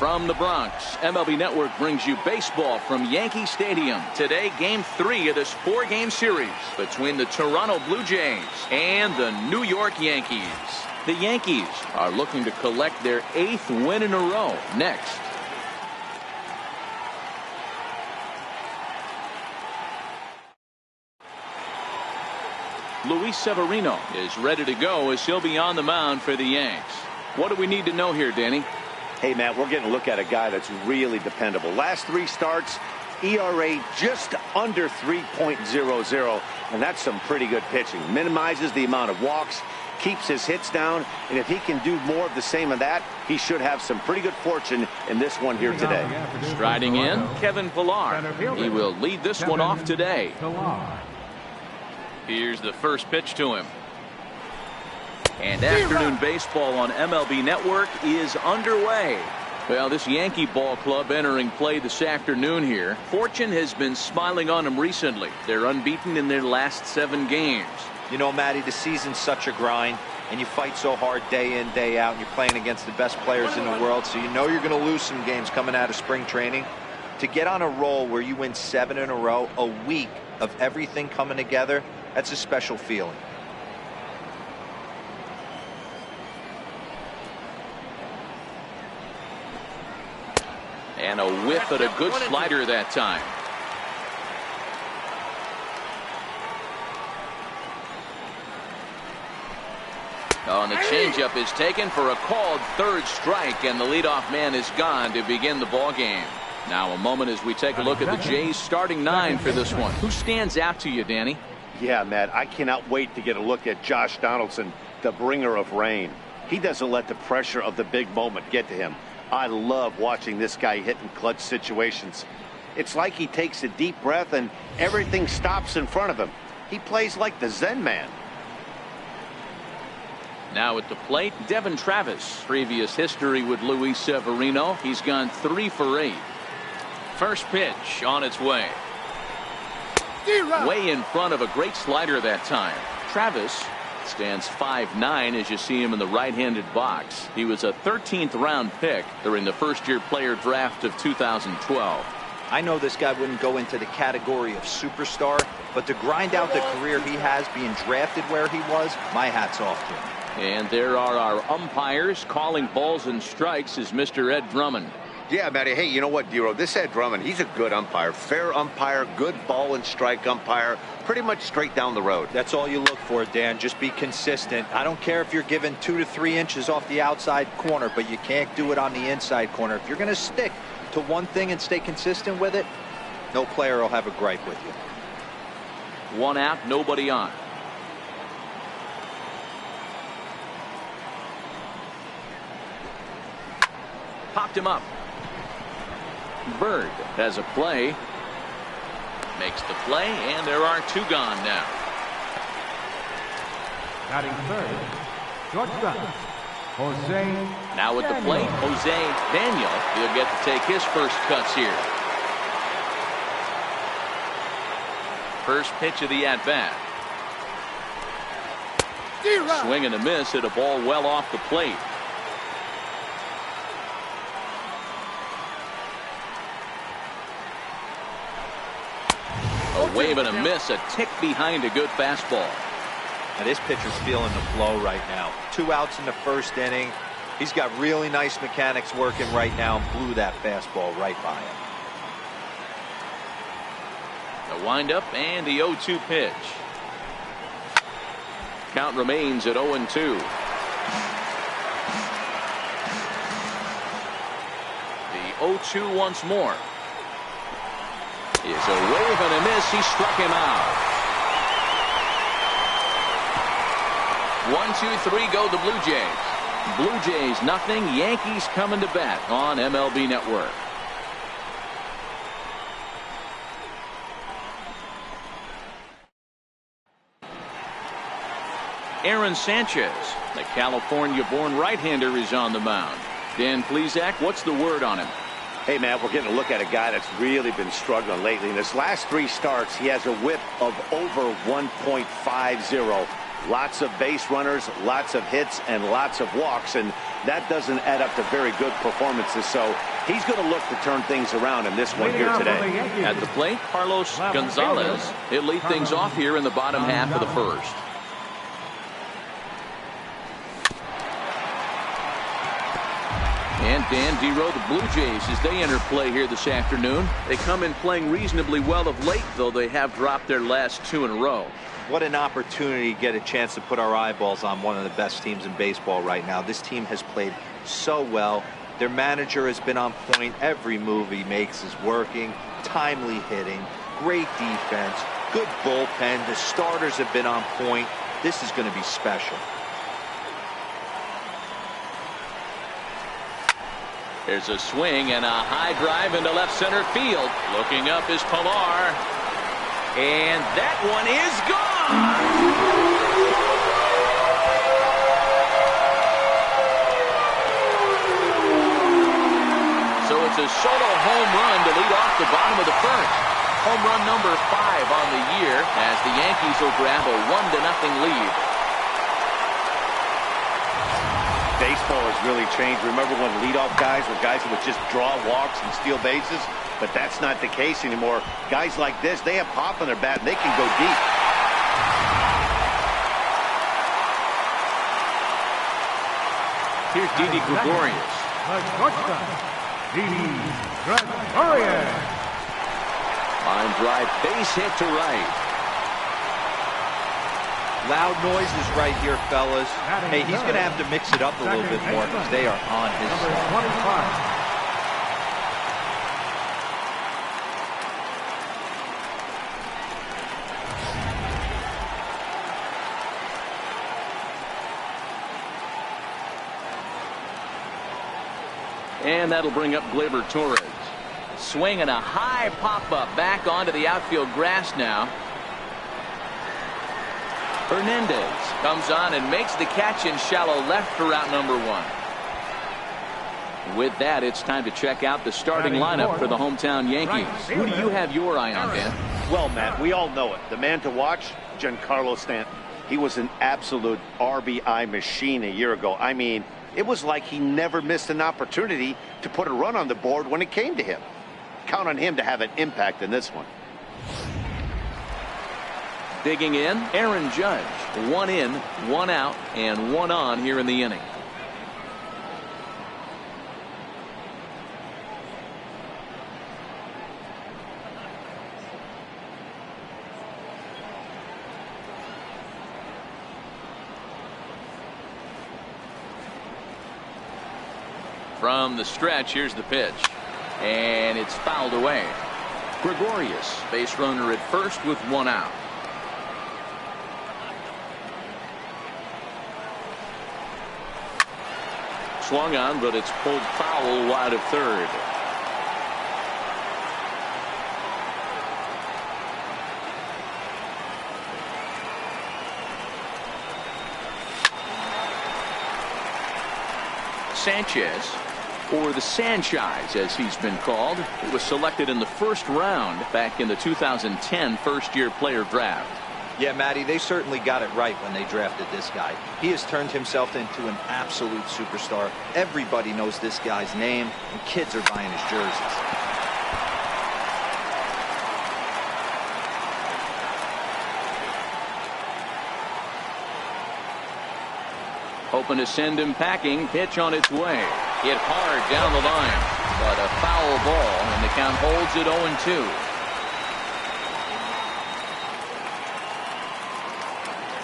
From the Bronx, MLB Network brings you baseball from Yankee Stadium. Today, Game 3 of this 4-game series between the Toronto Blue Jays and the New York Yankees. The Yankees are looking to collect their 8th win in a row next. Luis Severino is ready to go as he'll be on the mound for the Yanks. What do we need to know here, Danny? Hey, Matt, we're getting a look at a guy that's really dependable. Last 3 starts, ERA just under 3.00, and that's some pretty good pitching. Minimizes the amount of walks, keeps his hits down, and if he can do more of the same of that, he should have some pretty good fortune in this one here today. Striding in, Kevin Pillar. He will lead this one off today. Here's the first pitch to him. And afternoon baseball on MLB Network is underway. Well, this Yankee ball club entering play this afternoon here. Fortune has been smiling on them recently. They're unbeaten in their last 7 games. You know, Matty, the season's such a grind, and you fight so hard day in, day out, and you're playing against the best players in the world, so you know you're going to lose some games coming out of spring training. To get on a roll where you win 7 in a row, a week of everything coming together, that's a special feeling. And a whiff at a good slider that time. Oh, and the changeup is taken for a called 3rd strike, and the leadoff man is gone to begin the ball game. Now a moment as we take a look at the Jays starting 9 for this one. Who stands out to you, Danny? Yeah, Matt, I cannot wait to get a look at Josh Donaldson, the bringer of rain. He doesn't let the pressure of the big moment get to him. I love watching this guy hit in clutch situations. It's like he takes a deep breath and everything stops in front of him. He plays like the Zen man. Now at the plate, Devin Travis. Previous history with Luis Severino. He's gone 3 for 8. First pitch on its way. Way in front of a great slider that time. Travis stands 5'9" as you see him in the right-handed box. He was a 13th round pick during the first-year player draft of 2012. I know this guy wouldn't go into the category of superstar, but to grind out the career he has being drafted where he was, my hat's off to him. And there are our umpires calling balls and strikes is Mr. Ed Drummond. Yeah, Matty. Hey, you know what, Dero? This Ed Drummond, he's a good umpire. Fair umpire, good ball and strike umpire. Pretty much straight down the road. That's all you look for, Dan. Just be consistent. I don't care if you're given 2 to 3 inches off the outside corner, but you can't do it on the inside corner. If you're going to stick to one thing and stay consistent with it, no player will have a gripe with you. 1 out, nobody on. Popped him up. Bird has a play. Makes the play, and there are 2 gone now. Batting 3rd, shortstop, Jose. Now at the plate, Jose Daniel. He'll get to take his first cuts here. First pitch of the at-bat. Swing and a miss at a ball well off the plate. A wave and a miss, a tick behind a good fastball. Now this pitcher's feeling the flow right now. 2 outs in the first inning. He's got really nice mechanics working right now and blew that fastball right by him. The windup and the 0-2 pitch. Count remains at 0-2. The 0-2 once more. Is a wave and a miss. He struck him out. 1, 2, 3 go the Blue Jays. Blue Jays nothing. Yankees coming to bat on MLB Network. Aaron Sanchez, the California-born right-hander, is on the mound. Dan Plesac, what's the word on him? Hey, Matt, we're getting a look at a guy that's really been struggling lately. In his last 3 starts, he has a whip of over 1.50. Lots of base runners, lots of hits, and lots of walks, and that doesn't add up to very good performances. So He's going to look to turn things around in this one here today. At the plate, Carlos Gonzalez. He'll lead things off here in the bottom half of the first. And Dan Dero, the Blue Jays, as they enter play here this afternoon. They come in playing reasonably well of late, though they have dropped their last 2 in a row. What an opportunity to get a chance to put our eyeballs on one of the best teams in baseball right now. This team has played so well. Their manager has been on point. Every move he makes is working. Timely hitting, great defense, good bullpen. The starters have been on point. This is going to be special. There's a swing and a high drive into left center field. Looking up is Pilar. And that one is gone. So it's a solo home run to lead off the bottom of the first. Home run number 5 on the year as the Yankees will grab a 1-0 lead. Baseball has really changed. Remember when leadoff guys were guys who would just draw walks and steal bases? But that's not the case anymore. Guys like this, they have pop on their bat and they can go deep. Here's Didi Gregorius. Didi Gregorius. Line drive, base hit to right. Loud noises right here, fellas. Hey, he's going to have to mix it up a little bit more because they are on his side. And that'll bring up Gleyber Torres. Swing and a high pop-up back onto the outfield grass now. Hernandez comes on and makes the catch in shallow left for route number 1. With that, it's time to check out the starting lineup for the hometown Yankees. Who do you have your eye on, Dan? Well, Matt, we all know it. The man to watch, Giancarlo Stanton. He was an absolute RBI machine a year ago. I mean, it was like he never missed an opportunity to put a run on the board when it came to him. Count on him to have an impact in this one. Digging in, Aaron Judge. 1 in, 1 out, and 1 on here in the inning. From the stretch, here's the pitch. And it's fouled away. Gregorius, base runner at first with 1 out. Swung on, but it's pulled foul wide of third. Sanchez, or the Sanchez as he's been called, he was selected in the first round back in the 2010 first-year player draft. Yeah, Matty, they certainly got it right when they drafted this guy. He has turned himself into an absolute superstar. Everybody knows this guy's name, and kids are buying his jerseys. Hoping to send him packing. Pitch on its way. Hit hard down the line, but a foul ball, and the count holds it 0-2.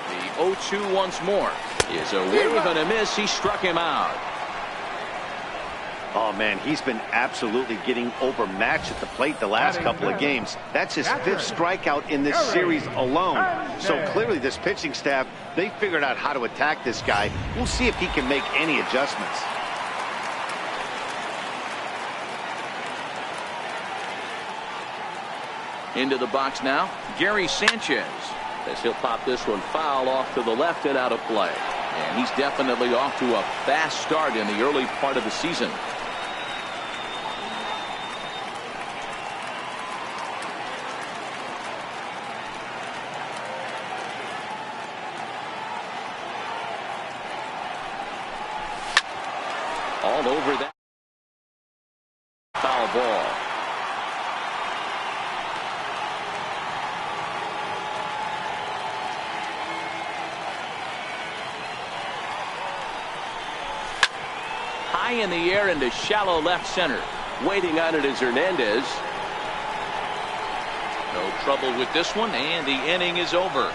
The 0-2 once more is a wave and a miss. He struck him out. Oh, man, he's been absolutely getting overmatched at the plate the last couple of games. That's his 5th strikeout in this series alone. So clearly this pitching staff, they figured out how to attack this guy. We'll see if he can make any adjustments. Into the box now, Gary Sanchez, as he'll pop this one foul off to the left and out of play. And he's definitely off to a fast start in the early part of the season. All over that. High in the air into shallow left center. Waiting on it is Hernandez. No trouble with this one, and the inning is over.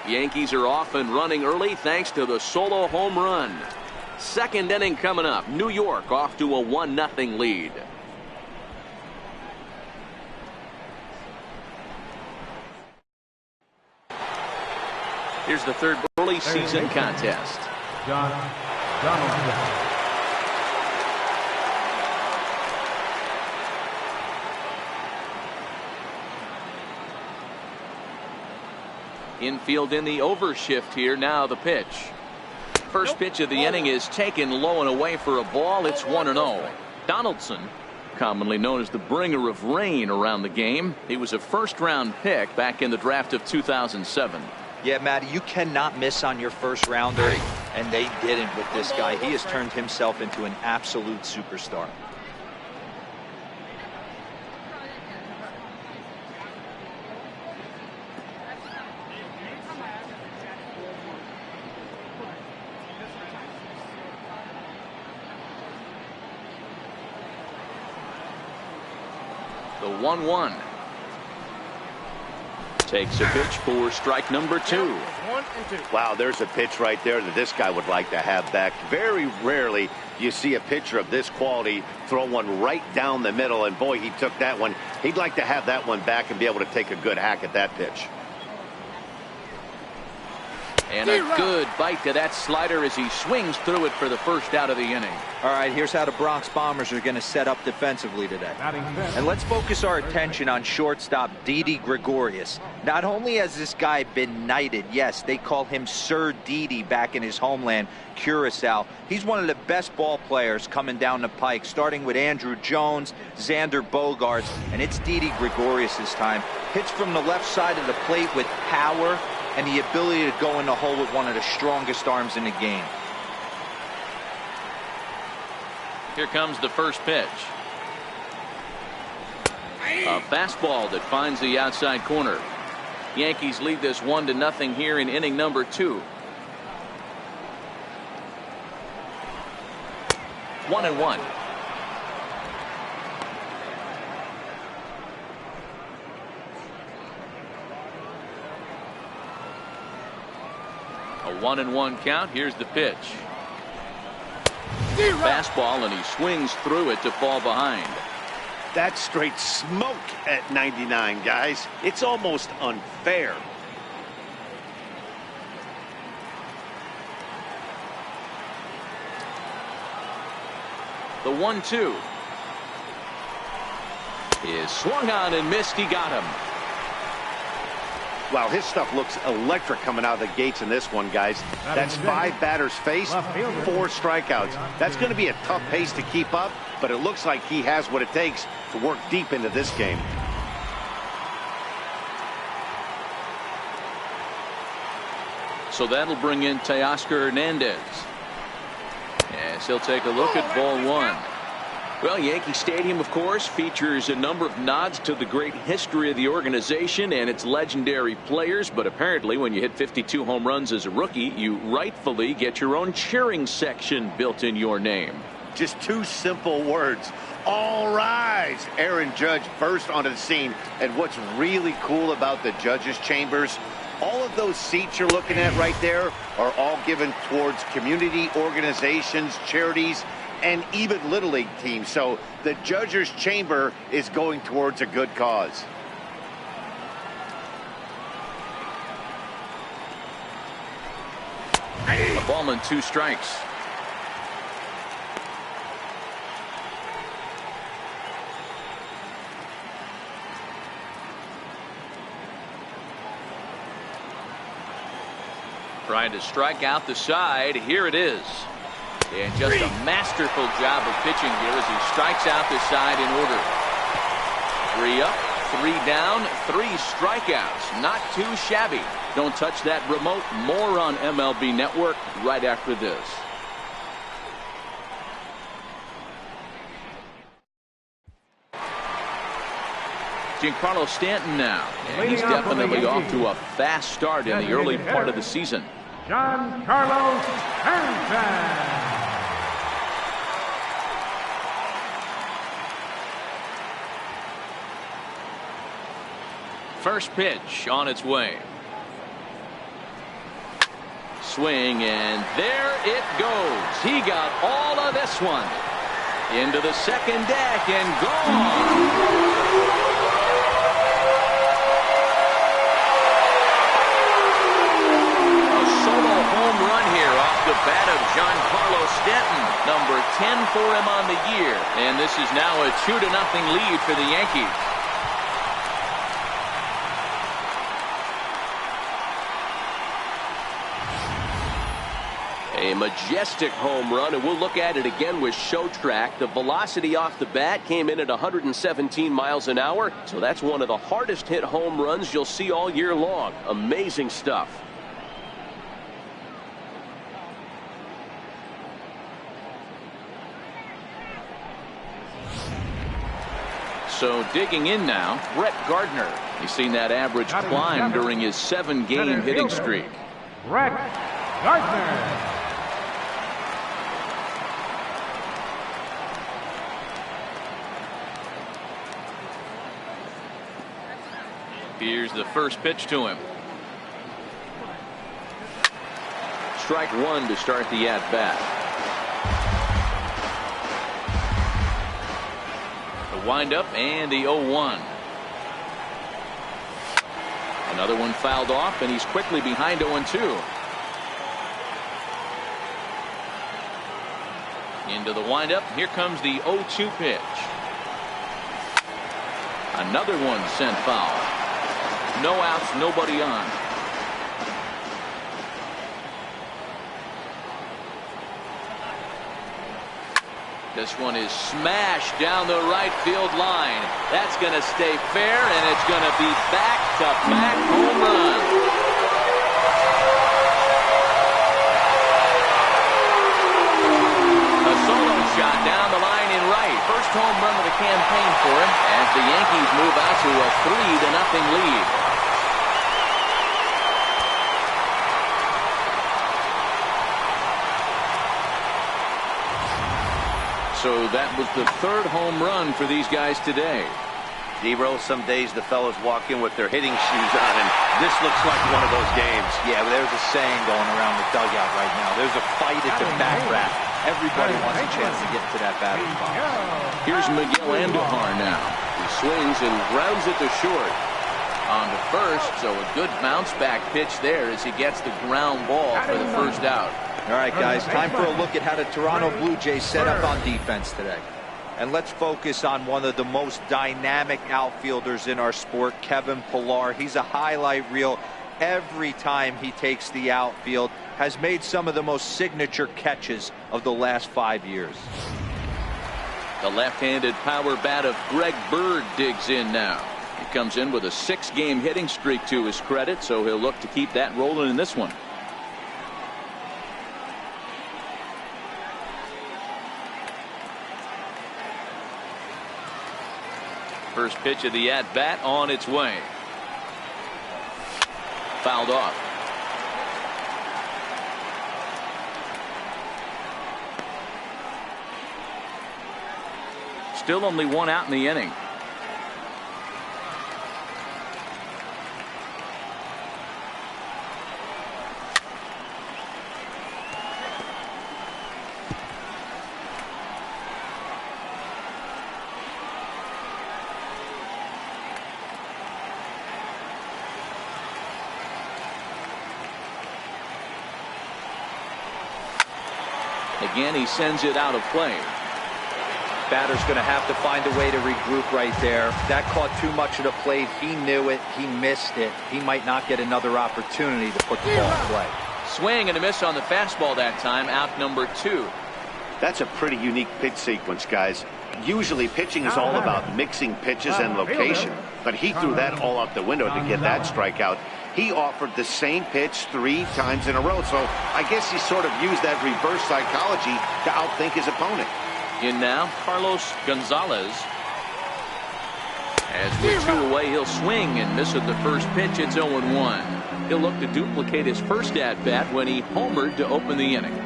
Yankees are off and running early thanks to the solo home run. Second inning coming up. New York off to a 1-0 lead. Here's the third early season contest. Donaldson. Infield in the overshift here. Now the pitch. First pitch of the inning is taken low and away for a ball. It's 1-0. Donaldson, commonly known as the bringer of rain around the game. He was a first-round pick back in the draft of 2007. Yeah, Matty, you cannot miss on your first rounder, and they didn't with this guy. He has turned himself into an absolute superstar. The 1-1. Takes a pitch for strike number 2. Wow, there's a pitch right there that this guy would like to have back. Very rarely do you see a pitcher of this quality throw one right down the middle, and boy, he took that one. He'd like to have that one back and be able to take a good hack at that pitch. And a good bite to that slider as he swings through it for the first out of the inning. All right, here's how the Bronx Bombers are going to set up defensively today. And let's focus our attention on shortstop Didi Gregorius. Not only has this guy been knighted, yes, they call him Sir Didi back in his homeland, Curacao. He's one of the best ball players coming down the pike, starting with Andrew Jones, Xander Bogaerts, and it's Didi Gregorius' time. Hits from the left side of the plate with power and the ability to go in the hole with one of the strongest arms in the game. Here comes the first pitch. A fastball that finds the outside corner. Yankees lead this 1-0 here in inning number 2. 1-1. A 1-1 count. Here's the pitch. Fastball, and he swings through it to fall behind. That's straight smoke at 99, guys. It's almost unfair. The 1-2 is swung on and missed. He got him. Wow, his stuff looks electric coming out of the gates in this one, guys. That's 5 batters faced, 4 strikeouts. That's going to be a tough pace to keep up, but it looks like he has what it takes to work deep into this game. So that'll bring in Teoscar Hernandez. Yes, he'll take a look at ball 1. Well, Yankee Stadium, of course, features a number of nods to the great history of the organization and its legendary players. But apparently, when you hit 52 home runs as a rookie, you rightfully get your own cheering section built in your name. Just 2 simple words. All rise. Aaron Judge burst onto the scene. And what's really cool about the judges' chambers, all of those seats you're looking at right there are all given towards community organizations, charities, and even Little League teams. So the judges' chamber is going towards a good cause. A ball and 2 strikes. Trying to strike out the side. Here it is. And just a masterful job of pitching here as he strikes out the side in order. 3 up, 3 down, 3 strikeouts. Not too shabby. Don't touch that remote. More on MLB Network right after this. Giancarlo Stanton now. And he's definitely off to a fast start in the early part of the season. Giancarlo Stanton. First pitch on its way. Swing, and there it goes. He got all of this one. Into the second deck and gone. Home run here off the bat of Giancarlo Stanton, number 10 for him on the year, and this is now a 2-0 lead for the Yankees. A majestic home run, and we'll look at it again with show track. The velocity off the bat came in at 117 miles an hour, so that's one of the hardest hit home runs you'll see all year long. Amazing stuff. So digging in now, Brett Gardner. He's seen that average climb during his 7-game hitting streak. Brett Gardner. Here's the first pitch to him. Strike one to start the at-bat. Windup and the 0-1. Another one fouled off, and he's quickly behind 0-2. Into the windup. Here comes the 0-2 pitch. Another one sent foul. No outs, nobody on. This one is smashed down the right field line. That's going to stay fair, and it's going to be back-to-back home run. A solo shot down the line in right. First home run of the campaign for him as the Yankees move out to a 3-0 lead. So that was the third home run for these guys today. Zero, some days the fellas walk in with their hitting shoes on, and this looks like one of those games. Yeah, well, there's a saying going around the dugout right now. There's a fight at the back rack. Everybody wants a chance to get to that batting box. Here's Miguel Andujar now. He swings and grounds it to short. On to first, so a good bounce back pitch there as he gets the ground ball for the first out. All right, guys, time for a look at how the Toronto Blue Jays set up on defense today. And let's focus on one of the most dynamic outfielders in our sport, Kevin Pillar. He's a highlight reel every time he takes the outfield, has made some of the most signature catches of the last 5 years. The left-handed power bat of Greg Bird digs in now. He comes in with a 6-game hitting streak to his credit, so he'll look to keep that rolling in this one. First pitch of the at-bat on its way. Fouled off. Still only one out in the inning. Again, he sends it out of play. Batter's going to have to find a way to regroup right there. That caught too much of the plate. He knew it. He missed it. He might not get another opportunity to put the ball in play. Swing and a miss on the fastball that time. Out number 2. That's a pretty unique pitch sequence, guys. Usually pitching is all about mixing pitches and location, but he threw that all out the window to get that strikeout. He offered the same pitch 3 times in a row, so I guess he sort of used that reverse psychology to outthink his opponent. In now, Carlos Gonzalez. As with 2 away, he'll swing and miss at the first pitch. It's 0-1. He'll look to duplicate his first at-bat when he homered to open the inning.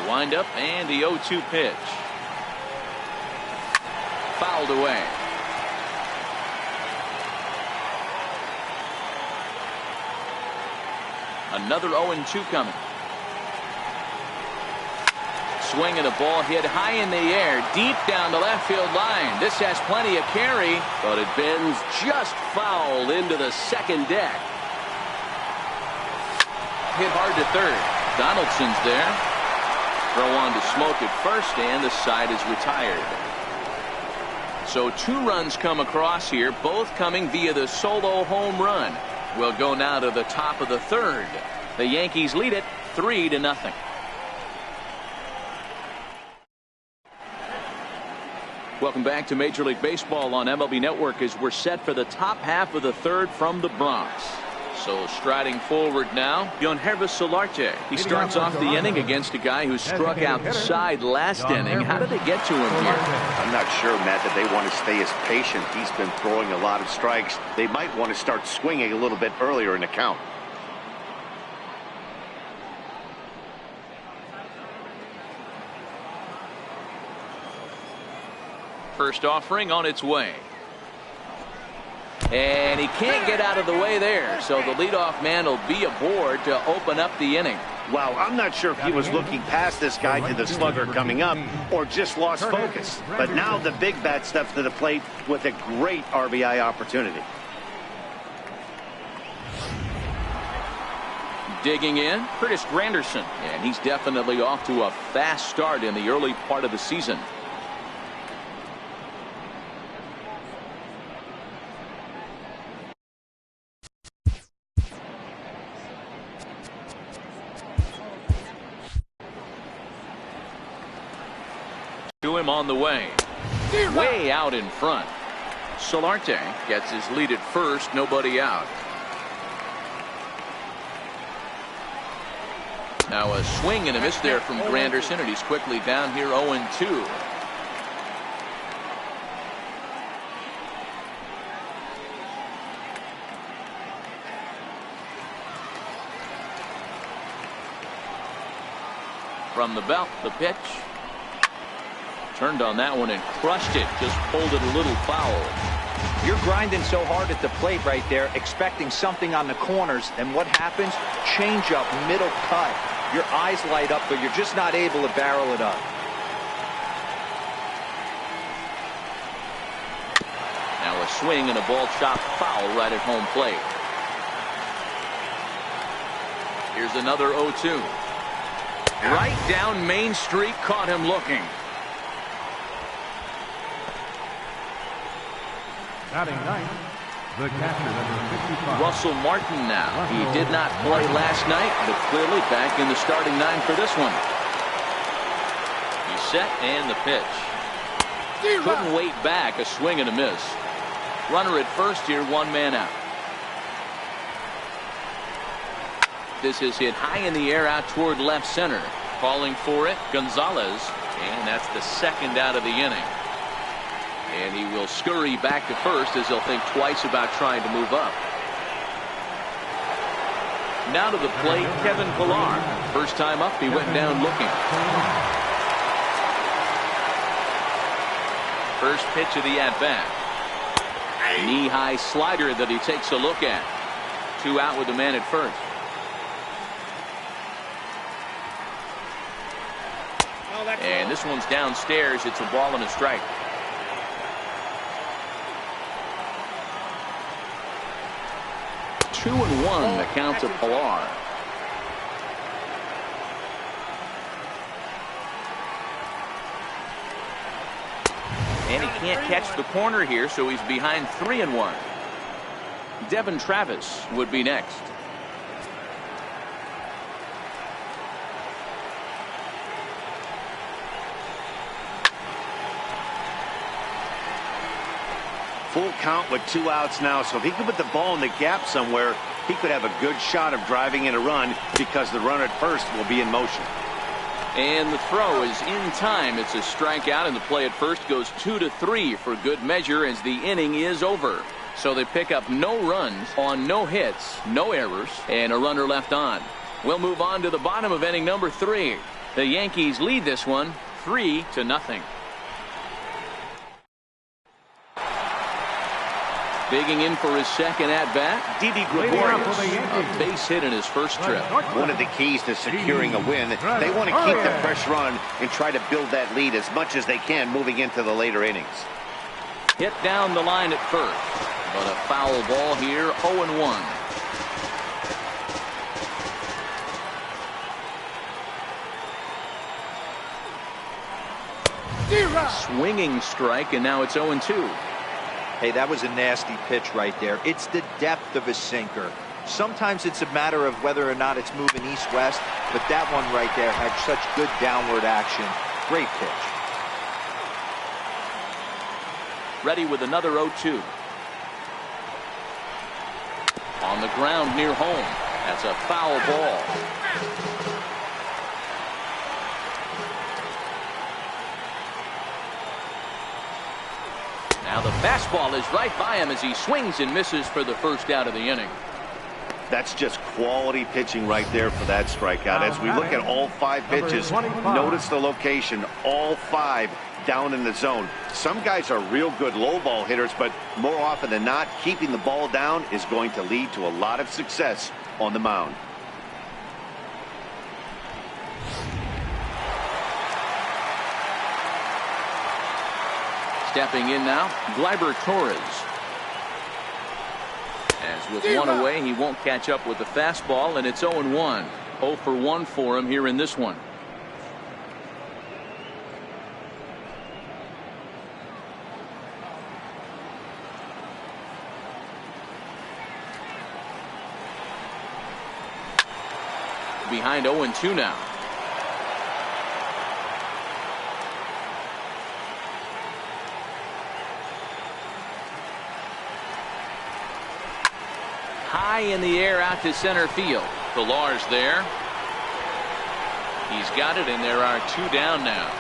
Wind up and the 0-2 pitch. Fouled away. Another 0-2 coming. Swing and a ball hit high in the air, deep down the left field line. This has plenty of carry, but it bends just foul into the second deck. Hit hard to third. Donaldson's there. Throw on to Smoke at first, and the side is retired. So 2 runs come across here, both coming via the solo home run. We'll go now to the top of the third. The Yankees lead it 3-0. Welcome back to Major League Baseball on MLB Network as we're set for the top half of the third from the Bronx. So striding forward now, Yangervis Solarte. He starts off the inning against a guy who struck outside last inning. How did they get to him here? I'm not sure, Matt, that they want to stay as patient. He's been throwing a lot of strikes. They might want to start swinging a little bit earlier in the count. First offering on its way. And he can't get out of the way there, so the leadoff man will be aboard to open up the inning. Wow, I'm not sure if he was looking past this guy to the slugger coming up or just lost focus. But now the big bat steps to the plate with a great RBI opportunity. Digging in, Curtis Granderson, and he's definitely off to a fast start in the early part of the season. To him on the way. Way out in front. Solarte gets his lead at first, nobody out. Now a swing and a miss there from Granderson, and he's quickly down here 0-2. From the belt, the pitch. Turned on that one and crushed it. Just pulled it a little foul. You're grinding so hard at the plate right there, expecting something on the corners, and what happens? Change up, middle cut. Your eyes light up, but you're just not able to barrel it up. Now a swing and a ball chopped foul right at home plate. Here's another 0-2. Right down Main Street, caught him looking. Batting ninth, the catcher, number 55. Russell Martin now. He did not play last night, but clearly back in the starting 9 for this one. He's set and the pitch. Couldn't wait back. A swing and a miss. Runner at first here, 1 man out. This is hit high in the air out toward left center. Calling for it, Gonzalez, and that's the second out of the inning. And he will scurry back to first as he'll think twice about trying to move up. Now to the plate, Kevin Pillar. First time up, he went down looking. First pitch of the at-bat. Knee-high slider that he takes a look at. 2 out with the man at first. And this one's downstairs. It's a ball and a strike. Two and one, the count to Pillar. And he can't catch the corner here, so he's behind 3-1. Devin Travis would be next. Full count with 2 outs now, so if he could put the ball in the gap somewhere, he could have a good shot of driving in a run because the runner at first will be in motion. And the throw is in time. It's a strikeout, and the play at first goes 2-3 for good measure as the inning is over. So they pick up no runs on no hits, no errors, and a runner left on. We'll move on to the bottom of inning number 3. The Yankees lead this one 3-0. Digging in for his second at-bat, Didi Gregorius, a base hit in his first trip. One of the keys to securing a win, they want to keep the pressure on and try to build that lead as much as they can moving into the later innings. Hit down the line at first, but a foul ball here, 0-1. Swinging strike, and now it's 0-2. Hey, that was a nasty pitch right there. It's the depth of his sinker. Sometimes it's a matter of whether or not it's moving east-west, but that one right there had such good downward action. Great pitch. Ready with another 0-2. On the ground near home. That's a foul ball. Now the fastball is right by him as he swings and misses for the first out of the inning. That's just quality pitching right there for that strikeout. As we look at all 5 pitches, notice the location, all 5 down in the zone. Some guys are real good low ball hitters, but more often than not, keeping the ball down is going to lead to a lot of success on the mound. Stepping in now, Gleyber Torres. As with one away, he won't catch up with the fastball, and it's 0-1. 0 for 1 for him here in this one. Behind 0-2 now. High in the air out to center field. Pilar's there. He's got it, and there are 2 down now.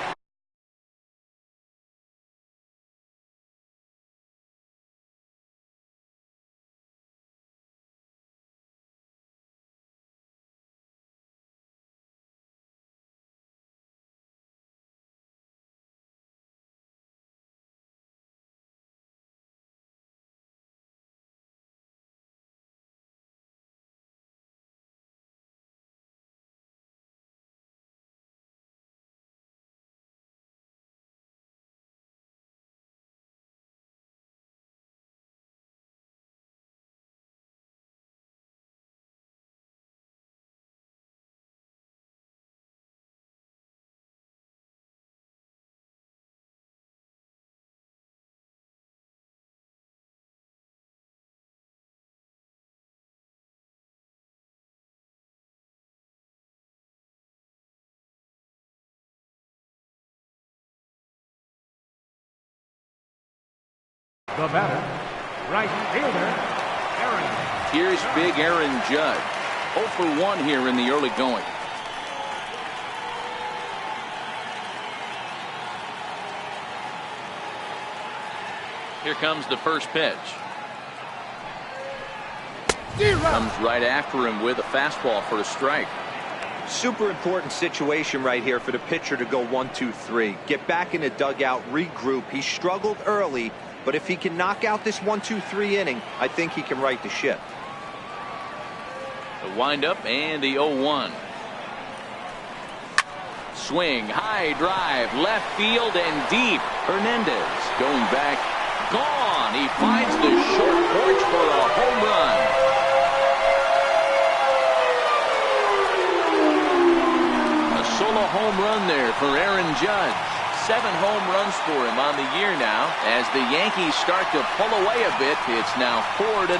The batter, right fielder, Aaron. Here's big Aaron Judge. 0 for 1 here in the early going. Here comes the first pitch. Comes right after him with a fastball for a strike. Super important situation right here for the pitcher to go 1-2-3. Get back in the dugout, regroup. He struggled early, but if he can knock out this 1-2-3 inning, I think he can right the ship. The windup and the 0-1. Swing, high drive, left field and deep. Hernandez going back, gone. He finds the short porch for a home run. A solo home run there for Aaron Judge. 7 home runs for him on the year now. As the Yankees start to pull away a bit, it's now 4-0.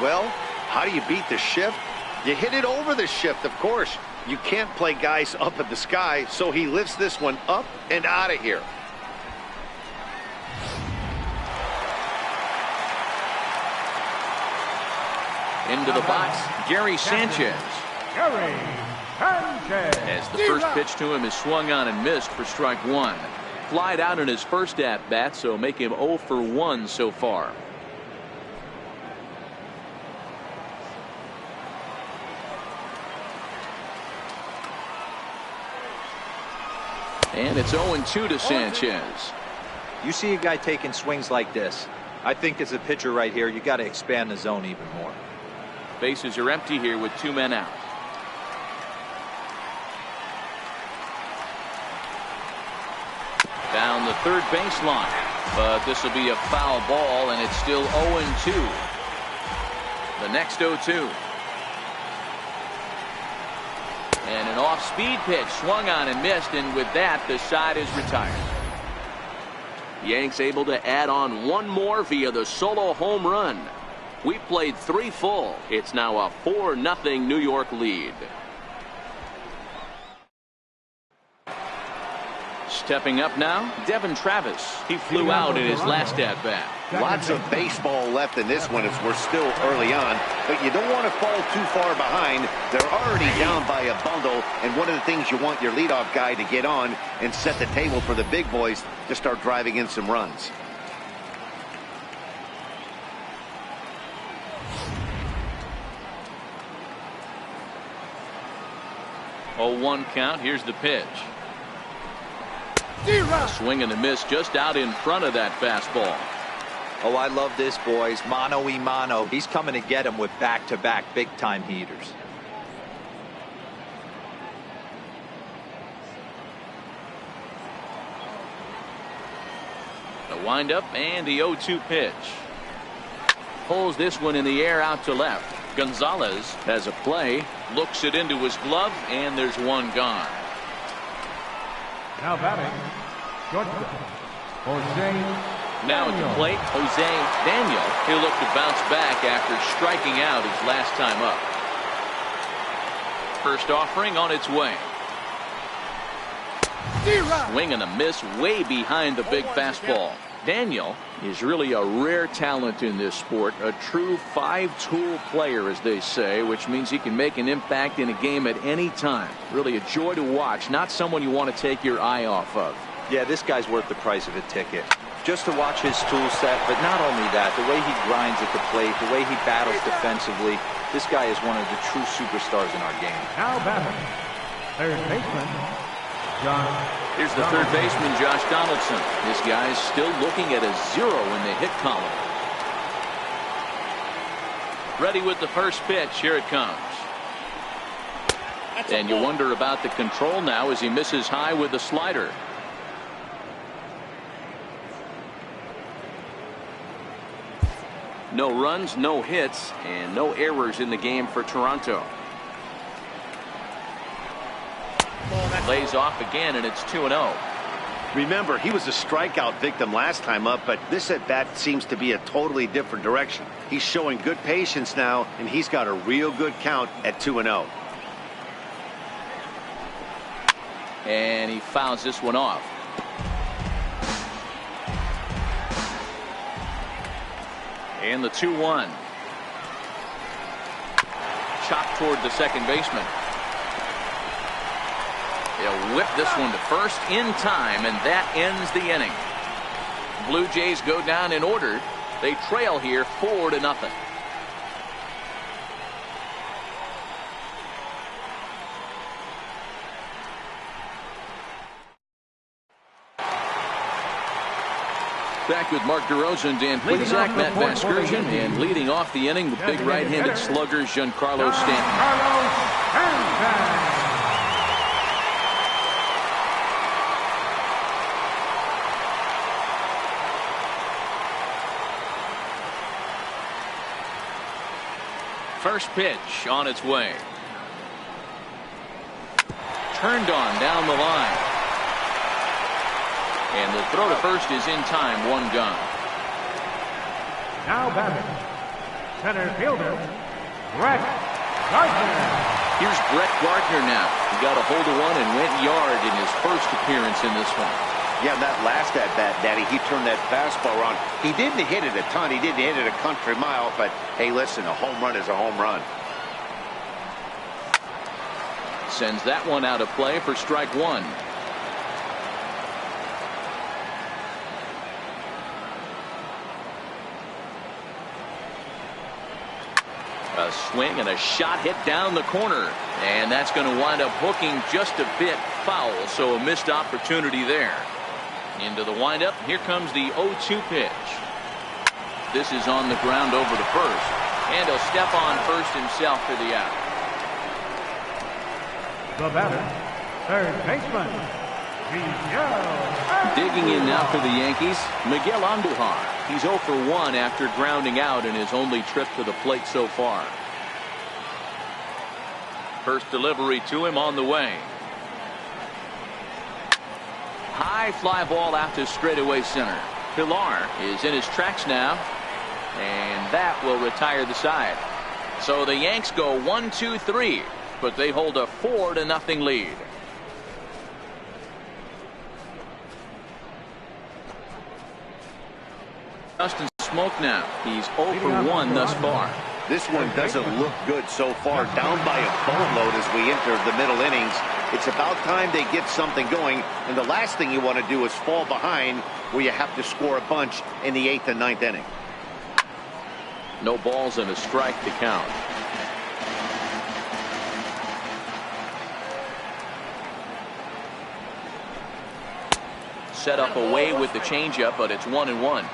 Well, how do you beat the shift? You hit it over the shift, of course. You can't play guys up at the sky, so he lifts this one up and out of here. Into the box, Gary Sanchez. As the first pitch to him is swung on and missed for strike 1. Flied out in his first at-bat, so make him 0 for 1 so far. And it's 0-2 to Sanchez. You see a guy taking swings like this. I think as a pitcher right here, you got to expand the zone even more. Bases are empty here with 2 men out. Down the third baseline, but this will be a foul ball, and it's still 0-2. The next 0-2. And an off-speed pitch swung on and missed, and with that, the side is retired. Yanks able to add on 1 more via the solo home run. We played 3 full. It's now a 4-0 New York lead. Stepping up now, Devin Travis. He flew out in his last at-bat. Lots of baseball left in this one as we're still early on, but you don't want to fall too far behind. They're already down by a bundle, and one of the things you want your leadoff guy to get on and set the table for the big boys to start driving in some runs. Oh, 1 count. Here's the pitch. A swing and a miss just out in front of that fastball. Oh, I love this, boys. Mano-y-mano. He's coming to get him with back-to-back big-time heaters. The windup and the 0-2 pitch. Pulls this one in the air out to left. Gonzalez has a play, looks it into his glove, and there's 1 gone. Now batting, shortstop, Jose. Now at the plate, Jose Daniel. He'll look to bounce back after striking out his last time up. First offering on its way. Swing and a miss way behind the big fastball. Daniel is really a rare talent in this sport, a true 5-tool player, as they say, which means he can make an impact in a game at any time. Really a joy to watch, not someone you want to take your eye off of. Yeah, this guy's worth the price of a ticket. Just to watch his tool set, but not only that, the way he grinds at the plate, the way he battles defensively, this guy is one of the true superstars in our game. Now batting, third baseman, Josh. Here's the third baseman, Josh Donaldson. This guy's still looking at a 0 in the hit column. Ready with the first pitch. Here it comes. And you wonder about the control now as he misses high with the slider. No runs, no hits, and no errors in the game for Toronto. Lays off again, and it's 2-0. Remember, he was a strikeout victim last time up, but this at-bat seems to be a totally different direction. He's showing good patience now, and he's got a real good count at 2-0. And he fouls this one off. And the 2-1. Chopped toward the second baseman. He'll whip this one to first in time, and that ends the inning. Blue Jays go down in order. They trail here 4-0. Back with Mark DeRosa and Dan Plesac, Matt Vasgersian, and leading off the inning, the big right-handed slugger, Giancarlo Stanton. First pitch on its way. Turned on down the line. And the throw to first is in time. 1 gone. Now batting, center fielder, Brett Gardner. Here's Brett Gardner now. He got a hold of one and went yard in his first appearance in this one. Yeah, that last at-bat, Daddy, he turned that fastball on. He didn't hit it a ton. He didn't hit it a country mile. But, hey, listen, a home run is a home run. Sends that one out of play for strike 1. A swing and a shot hit down the corner. And that's going to wind up hooking just a bit foul, so a missed opportunity there. Into the windup. Here comes the 0-2 pitch. This is on the ground over to first. And he'll step on first himself for the out. The batter, third baseman, Miguel. Digging in now for the Yankees, Miguel Andujar. He's 0 for 1 after grounding out in his only trip to the plate so far. First delivery to him on the way. High fly ball out to straightaway center. Pilar is in his tracks now, and that will retire the side. So the Yanks go 1-2-3, but they hold a 4-0 lead. Justin Smoke now. He's 0 for 1 thus far. This one doesn't look good so far. Down by a boatload as we enter the middle innings. It's about time they get something going, and the last thing you want to do is fall behind where you have to score a bunch in the 8th and 9th inning. No balls and a strike to count. Set up away with the changeup, but it's 1-1.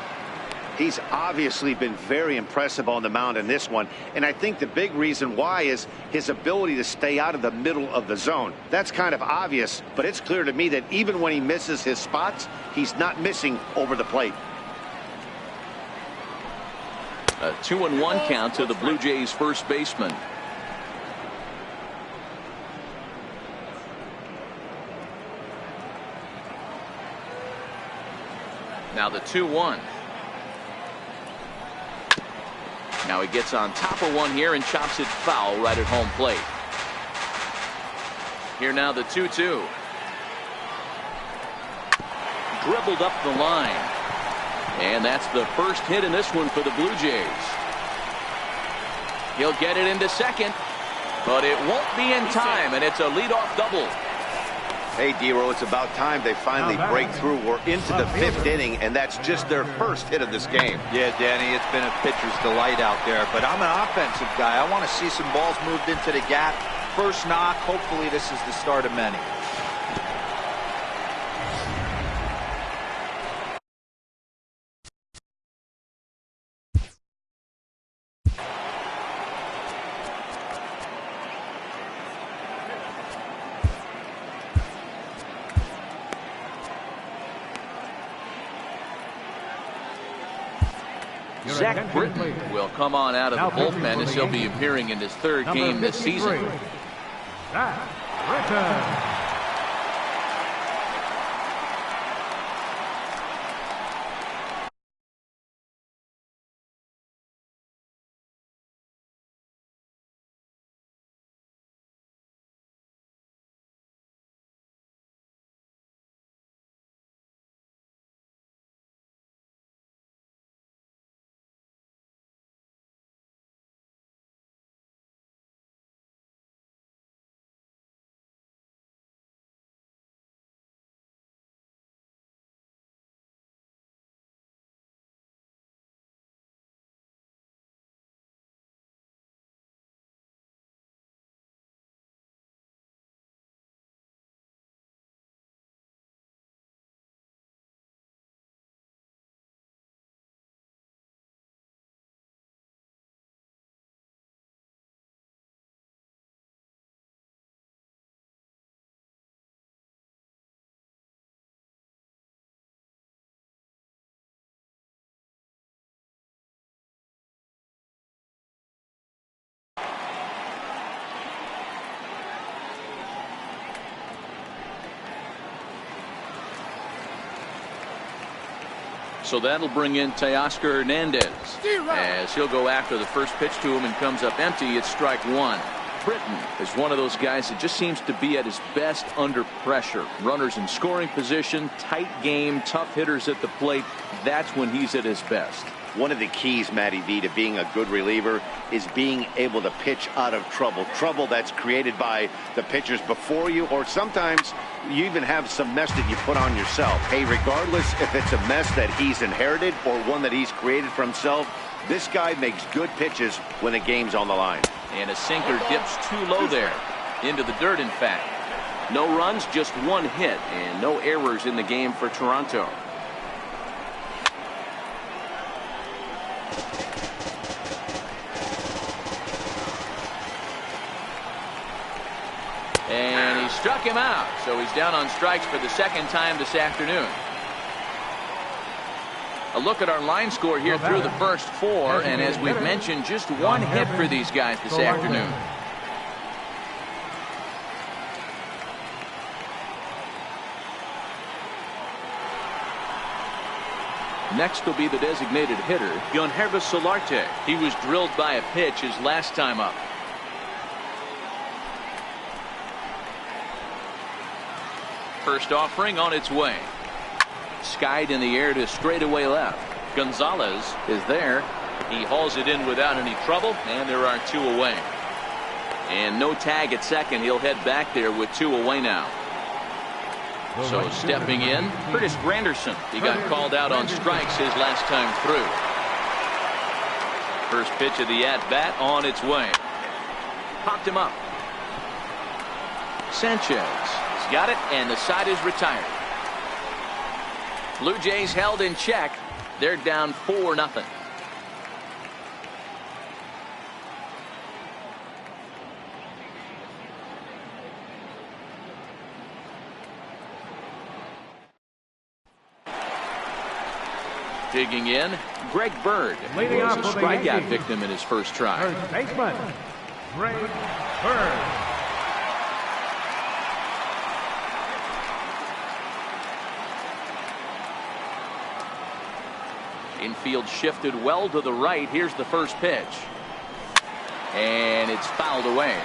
He's obviously been very impressive on the mound in this one, and I think the big reason why is his ability to stay out of the middle of the zone. That's kind of obvious, but it's clear to me that even when he misses his spots, he's not missing over the plate. A 2-1 count to the Blue Jays first baseman. Now the 2-1. Now he gets on top of one here and chops it foul right at home plate. Here now the 2-2. Dribbled up the line. And that's the first hit in this one for the Blue Jays. He'll get it into second, but it won't be in time, and it's a leadoff double. Hey, Dero, it's about time they finally break through. We're into the 5th inning, and that's just their first hit of this game. Yeah, Danny, it's been a pitcher's delight out there, but I'm an offensive guy. I want to see some balls moved into the gap. First knock, hopefully this is the start of many. Zach Britton will come on out of the bullpen as he'll be appearing in his 3rd game this season. Zach Britton. So that'll bring in Teoscar Hernandez as he'll go after the first pitch to him and comes up empty. It's strike one. Britton is one of those guys that just seems to be at his best under pressure. Runners in scoring position, tight game, tough hitters at the plate. That's when he's at his best. One of the keys, Matty V, to being a good reliever is being able to pitch out of trouble. Trouble that's created by the pitchers before you, or sometimes you even have some mess that you put on yourself. Hey, regardless if it's a mess that he's inherited or one that he's created for himself, this guy makes good pitches when the game's on the line. And a sinker dips too low there. Into the dirt, in fact. No runs, just one hit, and no errors in the game for Toronto. And he struck him out, so he's down on strikes for the second time this afternoon. A look at our line score here through the first four, and as we've mentioned, just one hit for these guys this afternoon. Next will be the designated hitter, Yonhervis Solarte. He was drilled by a pitch his last time up. First offering on its way. Skied in the air to straightaway left. Gonzalez is there. He hauls it in without any trouble, and there are two away. And no tag at second. He'll head back there with two away now. So stepping in, Curtis Granderson. He got called out on strikes his last time through. First pitch of the at-bat on its way. Popped him up. Sanchez. Got it, and the side is retired. Blue Jays held in check. They're down 4-0. Digging in, Greg Bird was a strikeout victim in his first try. First baseman, Greg Bird. Infield shifted well to the right. Here's the first pitch. And it's fouled away.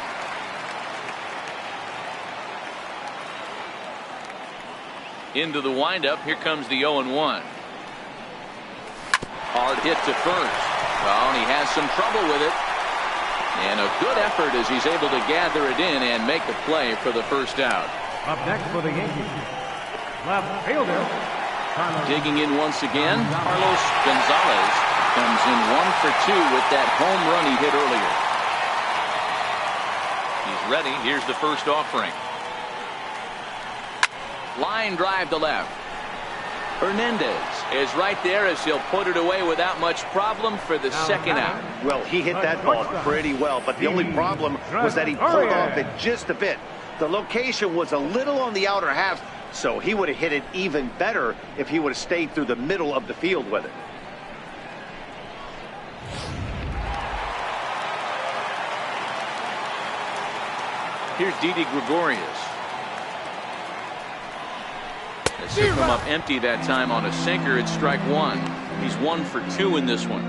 Into the windup. Here comes the 0-1. Hard hit to first. Well, and he has some trouble with it. And a good effort as he's able to gather it in and make the play for the first out. Up next for the Yankees, left fielder. Digging in once again, Carlos Gonzalez comes in 1 for 2 with that home run he hit earlier. He's ready. Here's the first offering. Line drive to left. Hernandez is right there as he'll put it away without much problem for the second out. Well, he hit that ball pretty well, but the only problem was that he pulled off it just a bit. The location was a little on the outer half, so he would have hit it even better if he would have stayed through the middle of the field with it. Here's Didi Gregorius. They set him up empty that time on a sinker. It's strike one. He's 1 for 2 in this one.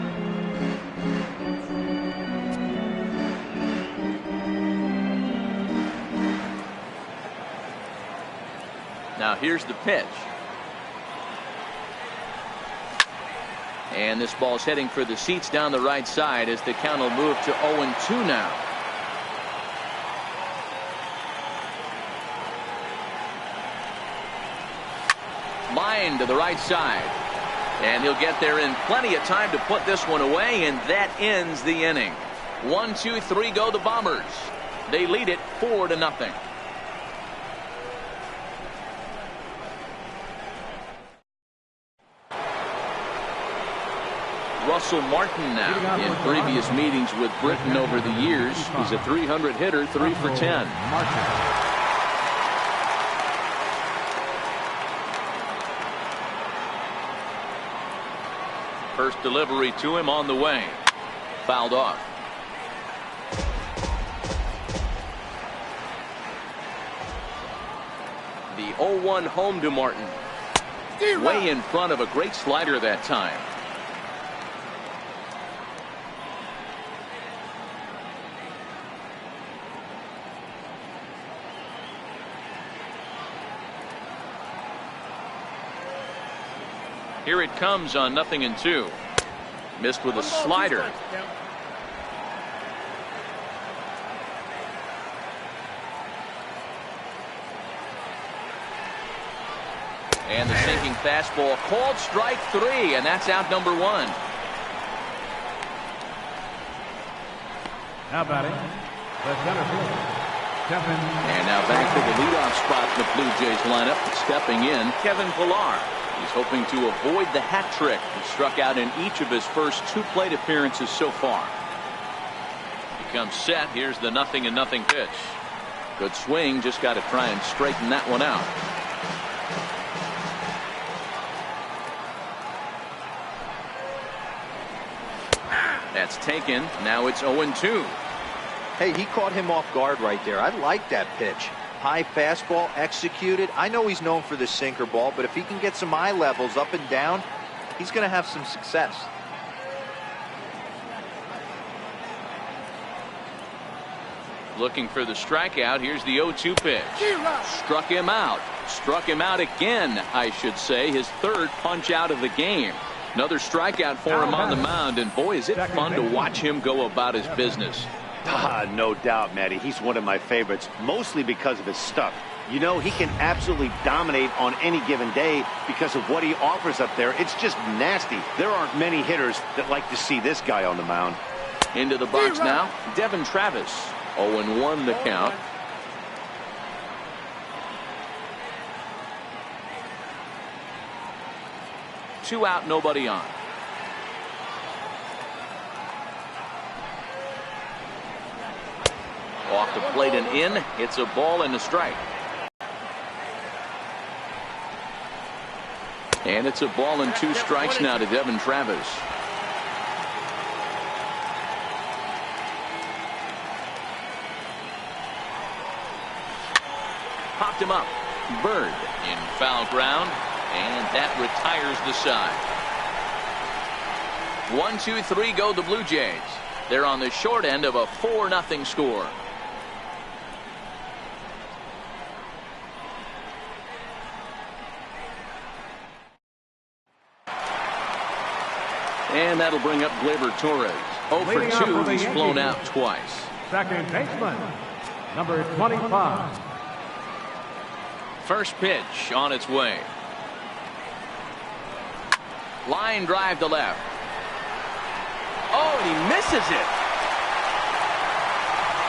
Now here's the pitch. And this ball's heading for the seats down the right side as the count will move to 0-2 now. Line to the right side. And he'll get there in plenty of time to put this one away, and that ends the inning. 1, 2, 3 go the Bombers. They lead it 4-0. Russell Martin now. In previous meetings with Britain over the years, he's a 300 hitter, 3 for 10. First delivery to him on the way. Fouled off. The 0-1 home to Martin. Way in front of a great slider that time. Here it comes on 0-2. Missed with a slider. And the sinking fastball called strike 3, and that's out number 1. Now batting, the center fielder, And now back to the leadoff spot in the Blue Jays lineup. Stepping in, Kevin Pillar. He's hoping to avoid the hat trick. He struck out in each of his first 2 plate appearances so far. He comes set. Here's the 0-0 pitch. Good swing. Just got to try and straighten that one out. That's taken. Now it's 0-2. Hey, he caught him off guard right there. I like that pitch. High fastball executed. I know he's known for the sinker ball, but if he can get some eye levels up and down, he's going to have some success. Looking for the strikeout. Here's the 0-2 pitch. Struck him out. Struck him out again, I should say. His 3rd punch out of the game. Another strikeout for him on the mound, and boy, is it fun to watch him go about his business. No doubt, Matty. He's one of my favorites, mostly because of his stuff. You know, he can absolutely dominate on any given day because of what he offers up there. It's just nasty. There aren't many hitters that like to see this guy on the mound. Into the box now, Devin Travis. 0-1 the count. Two out, nobody on. Off the plate and in. It's a ball and a strike. And it's a ball and 2 strikes now to Devin Travis. Popped him up. Bird in foul ground. And that retires the side. 1-2-3 go the Blue Jays. They're on the short end of a 4-0 score. And that'll bring up Gleyber Torres. 0 for 2. He's blown out twice. Second baseman, number 25. First pitch on its way. Line drive to left. Oh, and he misses it.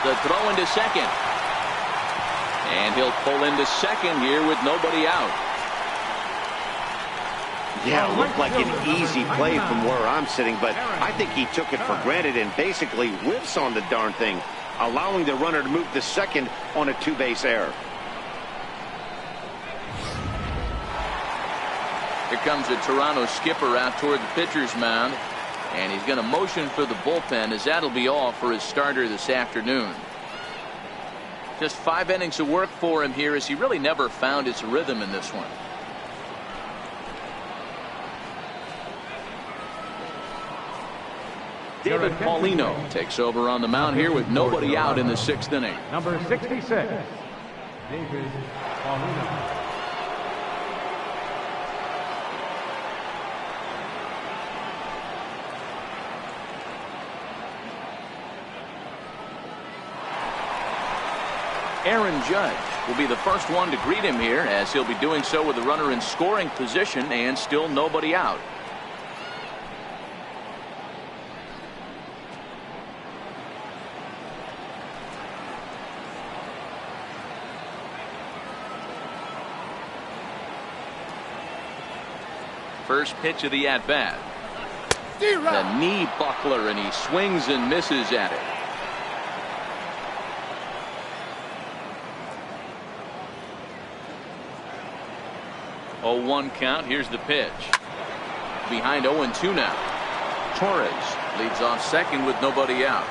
The throw into second. And he'll pull into second here with nobody out. Yeah, it looked like an easy play from where I'm sitting, but I think he took it for granted and basically whiffs on the darn thing, allowing the runner to move to second on a 2-base error. Here comes the Toronto skipper out toward the pitcher's mound, and he's going to motion for the bullpen, as that'll be all for his starter this afternoon. Just 5 innings of work for him here, as he really never found his rhythm in this one. David Paulino takes over on the mound here with nobody out in the 6th inning. Number 66, David Paulino. Aaron Judge will be the first one to greet him here, as he'll be doing so with the runner in scoring position and still nobody out. First pitch of the at-bat. The knee buckler, and he swings and misses at it. Oh, 1 count. Here's the pitch. Behind 0-2 now. Torres leads off second with nobody out.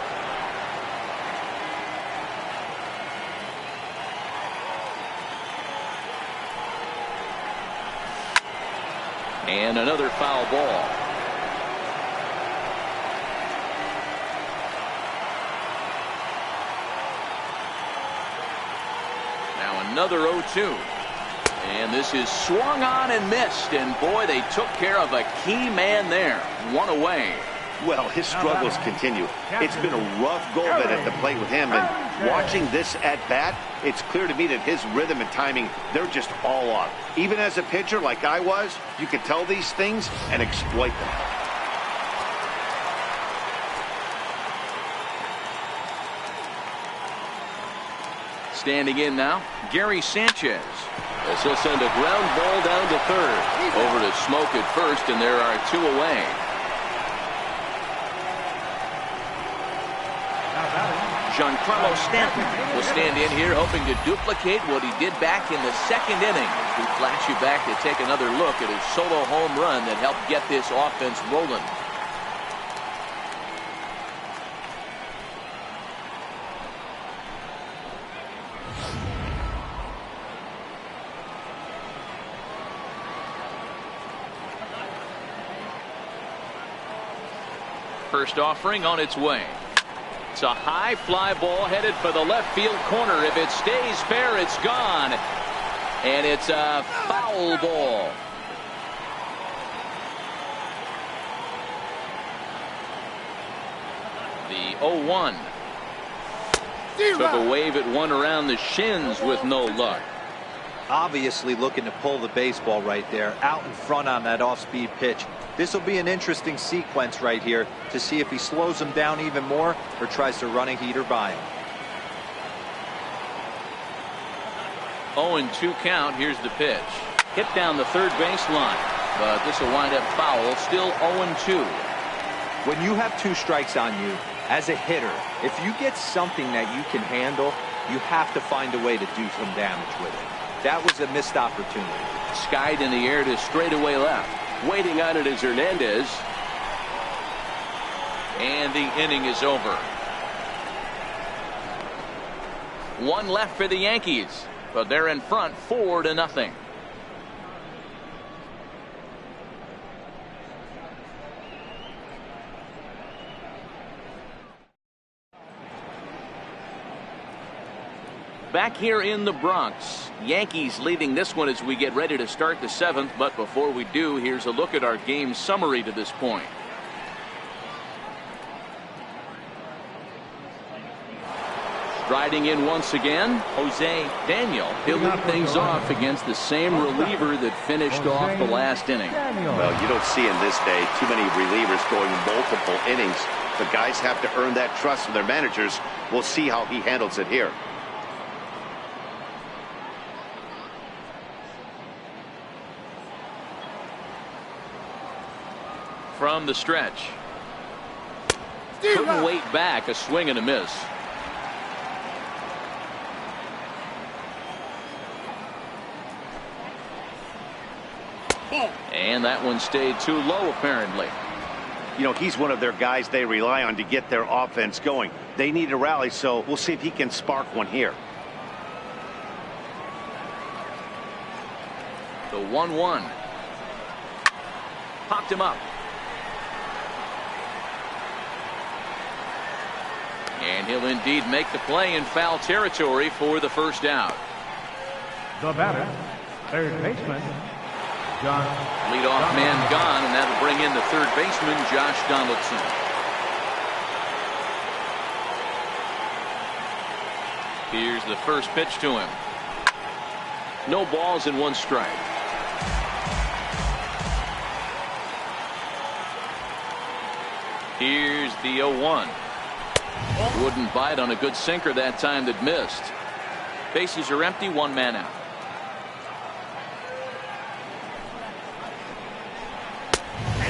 And another foul ball. Now another 0-2. And this is swung on and missed. And boy, they took care of a key man there. 1 away. Well, his struggles continue. It's been a rough go-at at the plate with him, and watching this at-bat, it's clear to me that his rhythm and timing, they're just all off. Even as a pitcher like I was, you could tell these things and exploit them. Standing in now, Gary Sanchez. This will send a ground ball down to third. Over to Smoke at first, and there are 2 away. Giancarlo Stanton will stand in here hoping to duplicate what he did back in the 2nd inning. We flash you back to take another look at his solo home run that helped get this offense rolling. First offering on its way. It's a high fly ball headed for the left field corner. If it stays fair, it's gone. And it's a foul ball. The 0-1. Took a wave at one around the shins with no luck. Obviously looking to pull the baseball right there, out in front on that off-speed pitch. This will be an interesting sequence right here to see if he slows him down even more or tries to run a heater by him. 0-2 count. Here's the pitch. Hit down the third baseline, but this will wind up foul. Still 0-2. When you have 2 strikes on you as a hitter, if you get something that you can handle, you have to find a way to do some damage with it. That was a missed opportunity. Skied in the air to straightaway left. Waiting on it is Hernandez. And the inning is over. 1 left for the Yankees, but they're in front 4-0. Back here in the Bronx, Yankees leading this one as we get ready to start the 7th. But before we do, here's a look at our game summary to this point. Striding in once again, Jose Daniel. He'll lead things off against the same reliever that finished off the last inning. Well, you don't see in this day too many relievers going multiple innings. The guys have to earn that trust from their managers. We'll see how he handles it here. From the stretch. Couldn't wait back. A swing and a miss. And that one stayed too low, apparently. You know, he's one of their guys they rely on to get their offense going. They need a rally, so we'll see if he can spark one here. The 1-1. Popped him up. And he'll indeed make the play in foul territory for the first out. The batter, third baseman, John. Leadoff man gone, and that'll bring in the third baseman, Josh Donaldson. Here's the first pitch to him. No balls and 1 strike. Here's the 0-1. Wouldn't bite on a good sinker that time that missed. Bases are empty, 1 man out.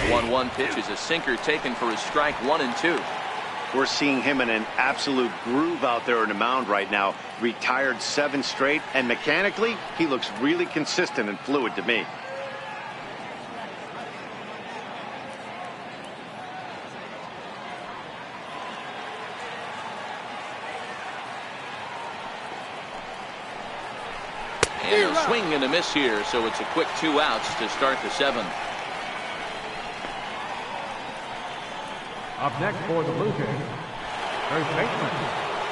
1-1 pitch is a sinker taken for his strike 1 and 2. We're seeing him in an absolute groove out there on the mound right now. Retired 7 straight, and mechanically, he looks really consistent and fluid to me. And a swing and a miss here, so it's a quick 2 outs to start the 7th. Up next for the Blue Jays, first baseman.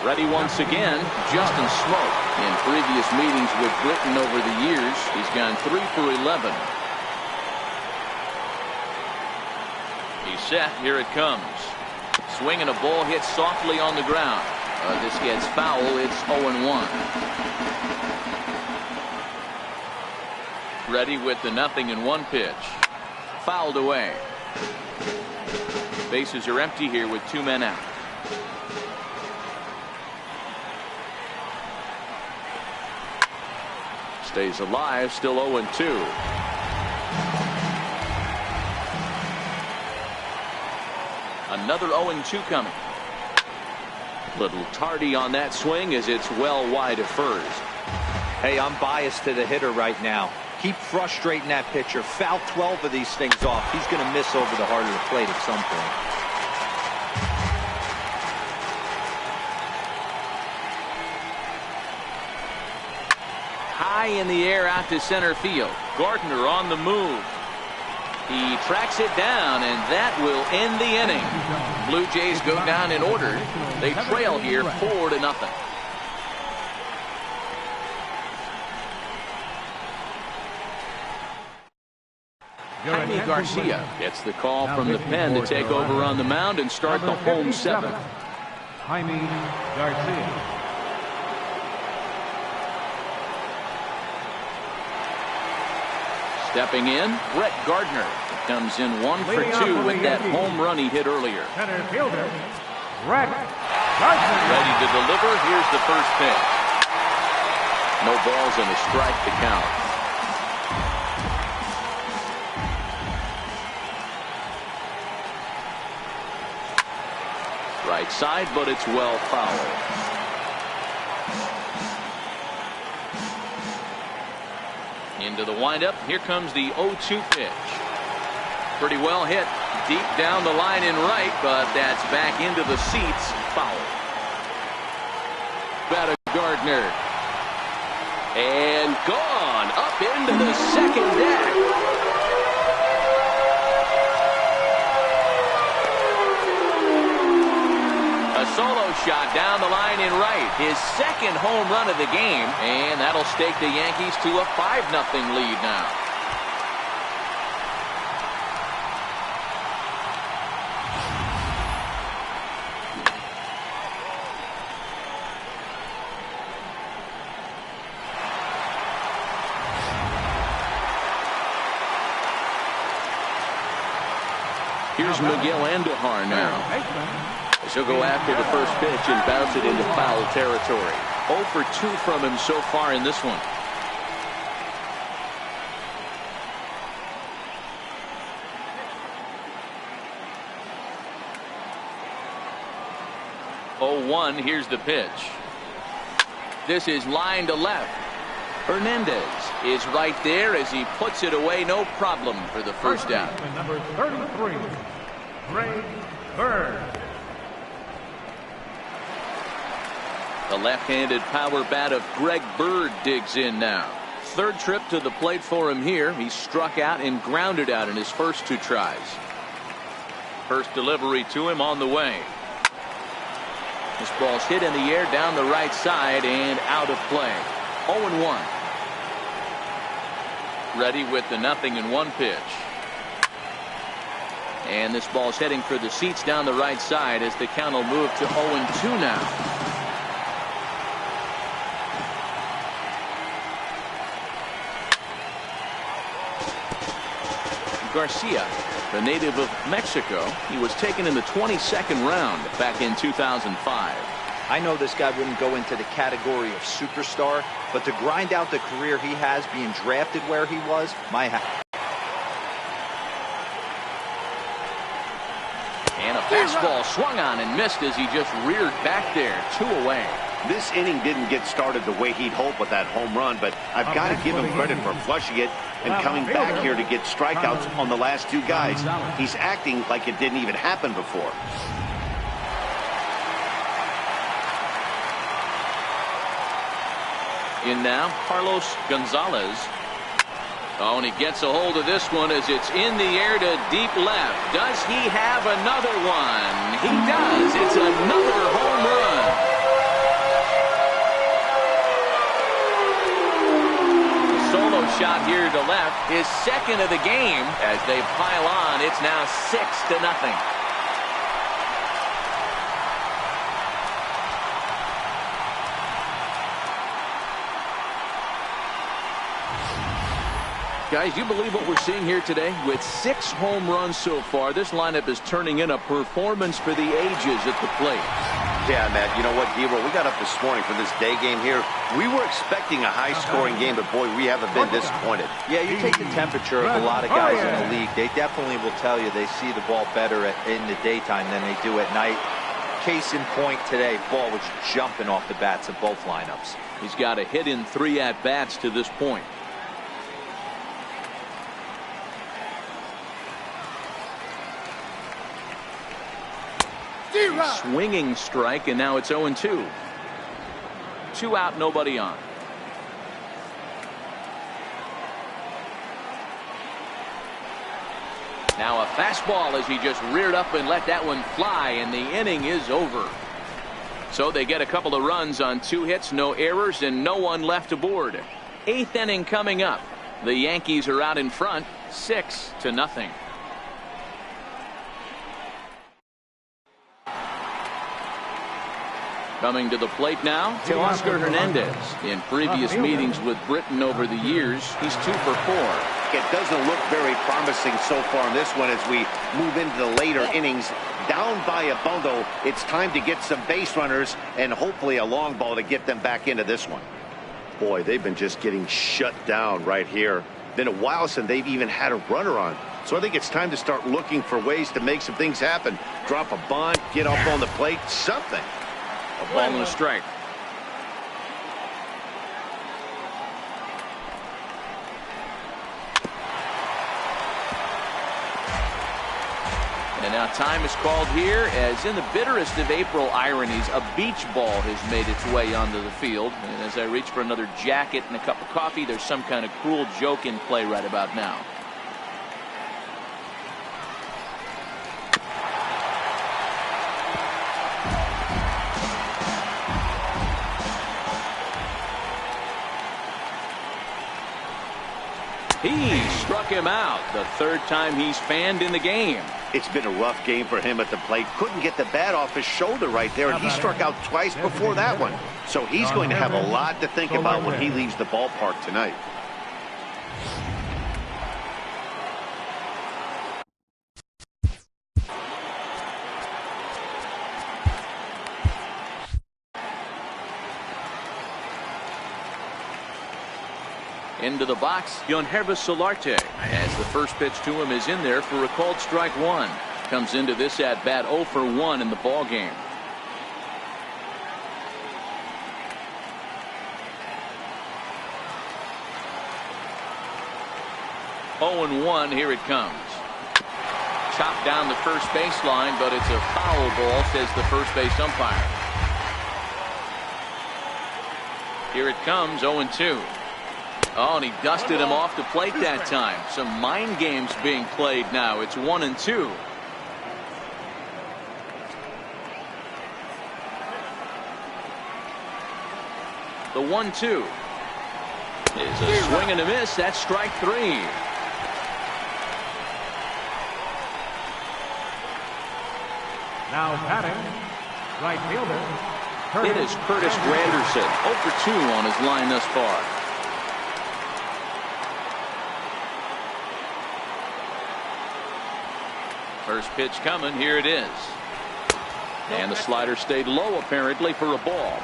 Ready once again, Justin Smoke. In previous meetings with Britain over the years, he's gone 3 for 11. He's set. Here it comes. Swinging a ball hit softly on the ground. This gets foul. It's 0-1. Ready with the 0-1 pitch. Fouled away. Bases are empty here with 2 men out. Stays alive, still 0-2. Another 0-2 coming. Little tardy on that swing as it's well wide of first. Hey, I'm biased to the hitter right now. Keep frustrating that pitcher. Foul 12 of these things off. He's going to miss over the heart of the plate at some point. High in the air out to center field. Gardner on the move. He tracks it down, and that will end the inning. Blue Jays go down in order. They trail here 4-0. Jaime Garcia gets the call from the pen to take over on the mound and start the home 7th. Jaime Garcia. Stepping in, Brett Gardner comes in 1 for 2 with that home run he hit earlier. Center fielder, Brett Gardner. Ready to deliver. Here's the first pitch. No balls and a strike to count. Right side, but it's well fouled. Into the windup. Here comes the 0-2 pitch. Pretty well hit. Deep down the line in right, but that's back into the seats. Foul. Batter Gardner. And gone. Up into the second deck. A solo shot down the line in right. His second home run of the game. And that'll stake the Yankees to a 5-0 lead now. Here's Miguel Andujar now. He'll go after the first pitch and bounce it into foul territory. 0 for 2 from him so far in this one. Oh, 0-1. Here's the pitch. This is line to left. Hernandez is right there as he puts it away. No problem for the first out. Number 33, Greg Bird. The left-handed power bat of Greg Bird digs in now. Third trip to the plate for him here. He struck out and grounded out in his first 2 tries. First delivery to him on the way. This ball's hit in the air down the right side and out of play. 0-1. Ready with the 0-1 pitch. And this ball's heading for the seats down the right side as the count will move to 0-2 now. Garcia, the native of Mexico. He was taken in the 22nd round back in 2005. I know this guy wouldn't go into the category of superstar, but to grind out the career he has being drafted where he was, my hat. And a fastball swung on and missed as he just reared back there. 2 away. This inning didn't get started the way he'd hoped with that home run, but I've got to give him credit for flushing it and coming back here to get strikeouts on the last 2 guys. He's acting like it didn't even happen before. In now, Carlos Gonzalez. Oh, and he gets a hold of this one as it's in the air to deep left. Does he have another one? He does. It's another home run. Solo shot here to left, his second of the game. As they pile on, it's now 6-0. Guys, you believe what we're seeing here today? With 6 home runs so far, this lineup is turning in a performance for the ages at the plate. Yeah, Matt, you know what, Hero? We got up this morning for this day game here. We were expecting a high-scoring game, but boy, we haven't been disappointed. Yeah, you take the temperature of a lot of guys in the league. They definitely will tell you they see the ball better in the daytime than they do at night. Case in point today, ball was jumping off the bats of both lineups. He's got a hit in 3 at-bats to this point. Swinging strike, and now it's 0-2. 2 out, nobody on. Now a fastball as he just reared up and let that one fly, and the inning is over. So they get a couple of runs on 2 hits, no errors, and no one left aboard. 8th inning coming up. The Yankees are out in front, 6-0. Coming to the plate now, Teoscar Hernandez. In previous meetings with Britain over the years, he's 2 for 4. It doesn't look very promising so far in this one as we move into the later innings. Down by a bundle, it's time to get some base runners and hopefully a long ball to get them back into this one. Boy, they've been just getting shut down right here. Been a while since they've even had a runner on. So I think it's time to start looking for ways to make some things happen. Drop a bunt, get up on the plate, something. A ball and a strike. And now time is called here as in the bitterest of April ironies, a beach ball has made its way onto the field. And as I reach for another jacket and a cup of coffee, there's some kind of cruel joke in play right about now. He struck him out, the 3rd time he's fanned in the game. It's been a rough game for him at the plate. Couldn't get the bat off his shoulder right there, and he struck out twice before that one. So he's going to have a lot to think about when he leaves the ballpark tonight. Into the box, Yonhervis Solarte, as the first pitch to him is in there for a called strike 1. Comes into this at bat 0 for 1 in the ball game. Oh and 1, here it comes. Chopped down the first baseline, but it's a foul ball, says the first base umpire. Here it comes, 0-2. Oh, and he dusted him off the plate that time. Some mind games being played now. It's 1-2. The 1-2 is a swing and a miss. That's strike 3. Now batting, right fielder. It is Curtis Granderson, 0 for 2 on his line thus far. First pitch coming, here it is. And the slider stayed low apparently for a ball.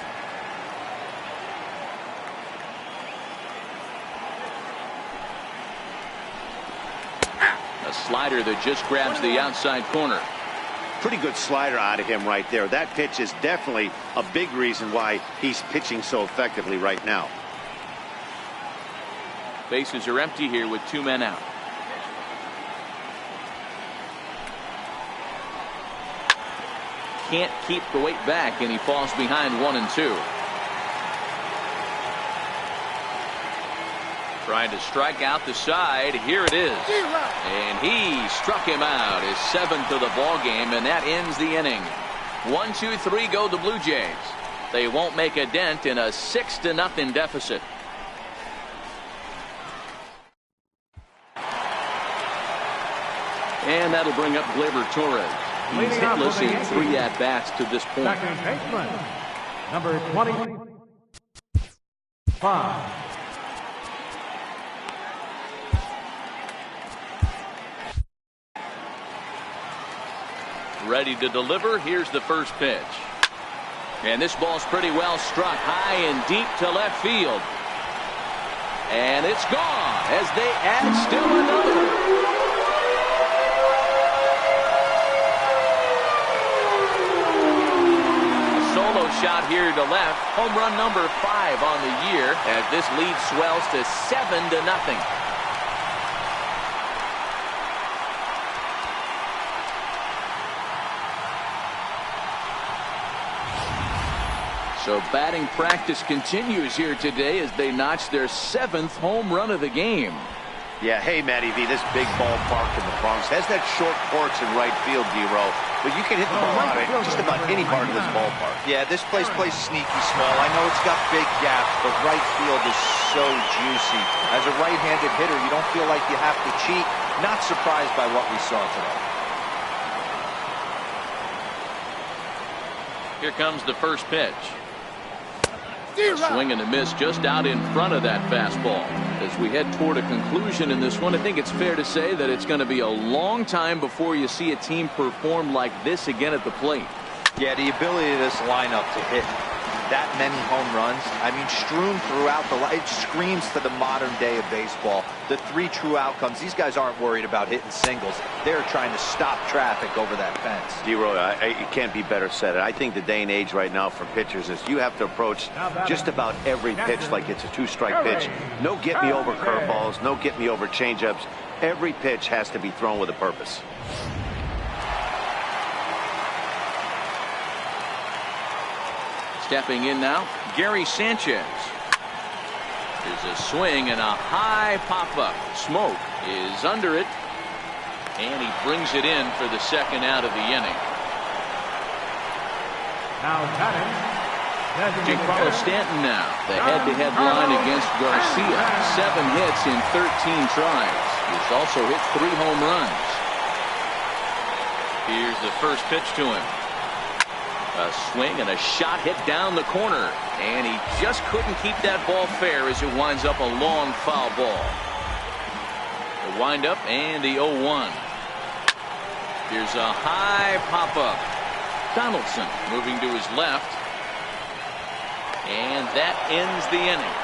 A slider that just grabs the outside corner. Pretty good slider out of him right there. That pitch is definitely a big reason why he's pitching so effectively right now. Bases are empty here with 2 men out. Can't keep the weight back, and he falls behind 1-2. Trying to strike out the side. Here it is. And he struck him out. His 7th of the ball game, and that ends the inning. 1-2-3 go the Blue Jays. They won't make a dent in a 6-0 deficit. And that'll bring up Gleyber Torres. He's hitless in 3 at-bats to this point. Second baseman, number 25. Ready to deliver. Here's the first pitch. And this ball's pretty well struck high and deep to left field. And it's gone as they add still another. A solo shot here to left. Home run number 5 on the year as this lead swells to 7-0. So batting practice continues here today as they notch their 7th home run of the game. Yeah, hey, Matty V, this big ballpark in the Bronx has that short porch in right field, D-Row, but you can hit the ball out of just about any part of this ballpark. Yeah, this place plays sneaky small. I know it's got big gaps, but right field is so juicy. As a right-handed hitter, you don't feel like you have to cheat. Not surprised by what we saw today. Here comes the first pitch. A swing and a miss just out in front of that fastball. As we head toward a conclusion in this one, I think it's fair to say that it's going to be a long time before you see a team perform like this again at the plate. Yeah, the ability of this lineup to hit that many home runs, I mean, strewn throughout it screams to the modern day of baseball. The 3 true outcomes. These guys aren't worried about hitting singles. They're trying to stop traffic over that fence. D-Roy, it can't be better said. I think the day and age right now for pitchers is you have to approach just about every pitch like it's a 2-strike pitch. No get-me-over curveballs, no get-me-over changeups. Every pitch has to be thrown with a purpose. Stepping in now, Gary Sanchez. There's a swing and a high pop-up. Smoke is under it, and he brings it in for the 2nd out of the inning. Now batting, Giancarlo Stanton now, the head-to-head line against Garcia. 7 hits in 13 tries. He's also hit 3 home runs. Here's the first pitch to him. A swing and a shot hit down the corner, and he just couldn't keep that ball fair as it winds up a long foul ball. The windup and the 0-1. Here's a high pop-up. Donaldson moving to his left, and that ends the inning.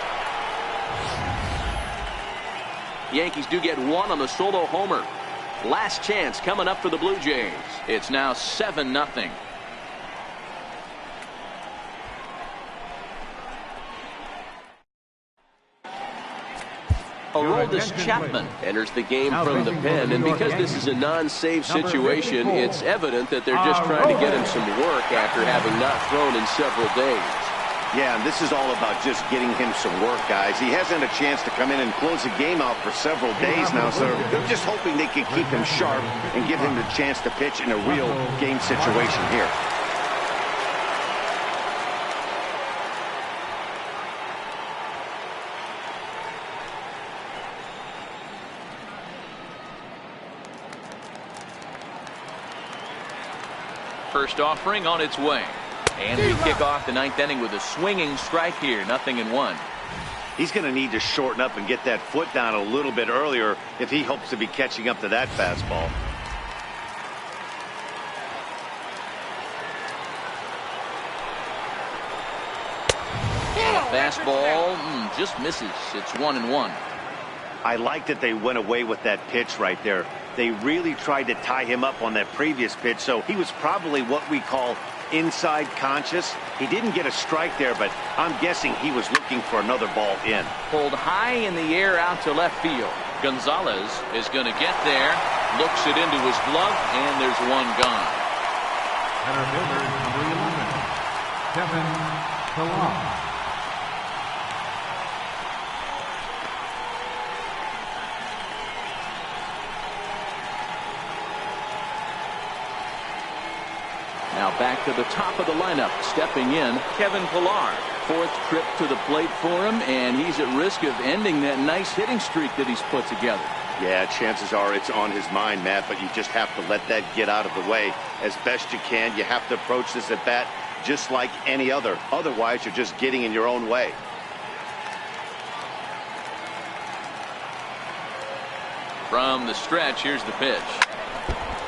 Yankees do get 1 on the solo homer. Last chance coming up for the Blue Jays. It's now 7-0. Aroldis Chapman enters the game from the pen, and because this is a non-save situation, it's evident that they're just trying to get him some work after having not thrown in several days. Yeah, and this is all about just getting him some work, guys. He hasn't had a chance to come in and close the game out for several days now, so they're just hoping they can keep him sharp and give him the chance to pitch in a real game situation here. First offering on its way. And we kick off the 9th inning with a swinging strike here. 0-1. He's going to need to shorten up and get that foot down a little bit earlier if he hopes to be catching up to that fastball. Fastball just misses. It's 1-1. I like that they went away with that pitch right there. They really tried to tie him up on that previous pitch, so he was probably what we call inside conscious. He didn't get a strike there, but I'm guessing he was looking for another ball in. Pulled high in the air out to left field. Gonzalez is going to get there, looks it into his glove, and there's one gone. center fielder number 11, Kevin Pillar. Now back to the top of the lineup, stepping in, Kevin Pillar. 4th trip to the plate for him, and he's at risk of ending that nice hitting streak that he's put together. Yeah, chances are it's on his mind, Matt, but you just have to let that get out of the way as best you can. You have to approach this at bat just like any other. Otherwise, you're just getting in your own way. From the stretch, here's the pitch.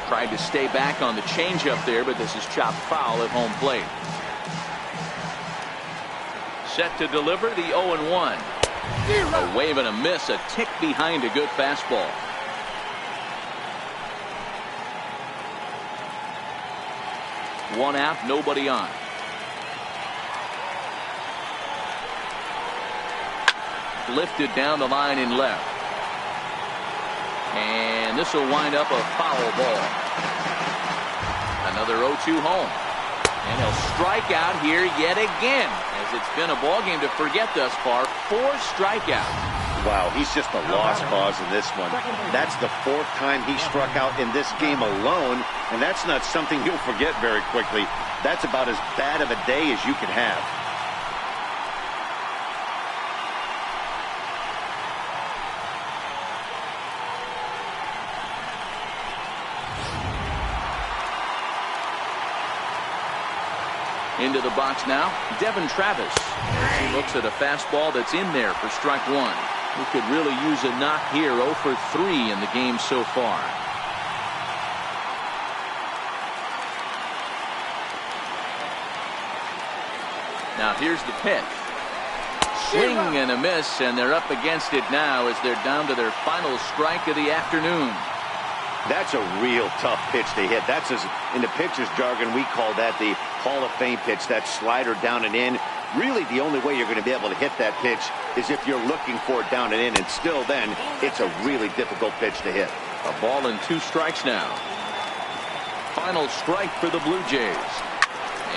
Tried to stay back on the changeup there, but this is chopped foul at home plate. Set to deliver the 0-1. A wave and a miss, a tick behind a good fastball. One out, nobody on. Lifted down the line in left. And this will wind up a foul ball. Another 0-2 home. And he'll strike out here yet again, as it's been a ball game to forget thus far. 4 strikeouts. Wow, he's just a lost cause in this one. That's the 4th time he struck out in this game alone, and that's not something you'll forget very quickly. That's about as bad of a day as you can have. Into the box now, Devin Travis. He looks at a fastball that's in there for strike 1. He could really use a knock here. 0 for 3 in the game so far. Now here's the pitch. Swing and a miss, and they're up against it now as they're down to their final strike of the afternoon. That's a real tough pitch to hit. That's, as in the pitcher's jargon, we call that the Hall of Fame pitch. That slider down and in. Really, the only way you're going to be able to hit that pitch is if you're looking for it down and in, and still then, it's a really difficult pitch to hit. A ball and 2 strikes now. Final strike for the Blue Jays.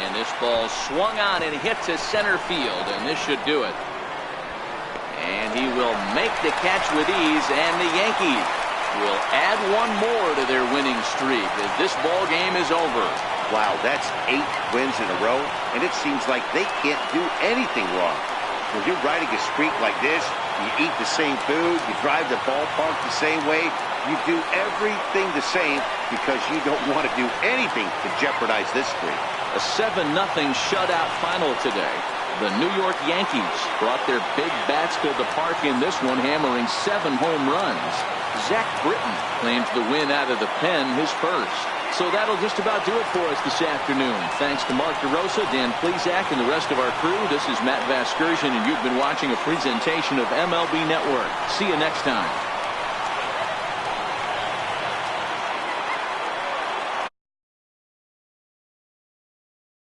And this ball swung on and hit to center field, and this should do it. And he will make the catch with ease, and the Yankees will add 1 more to their winning streak as this ball game is over. Wow, that's 8 wins in a row, and it seems like they can't do anything wrong. When you're riding a streak like this, you eat the same food, you drive the ballpark the same way, you do everything the same because you don't want to do anything to jeopardize this streak. A 7-0 shutout final today. The New York Yankees brought their big bats to the park in this one, hammering 7 home runs. Zach Britton claims the win out of the pen, his first. So that'll just about do it for us this afternoon. Thanks to Mark DeRosa, Dan Plesac, and the rest of our crew. This is Matt Vasgersian, and you've been watching a presentation of MLB Network. See you next time.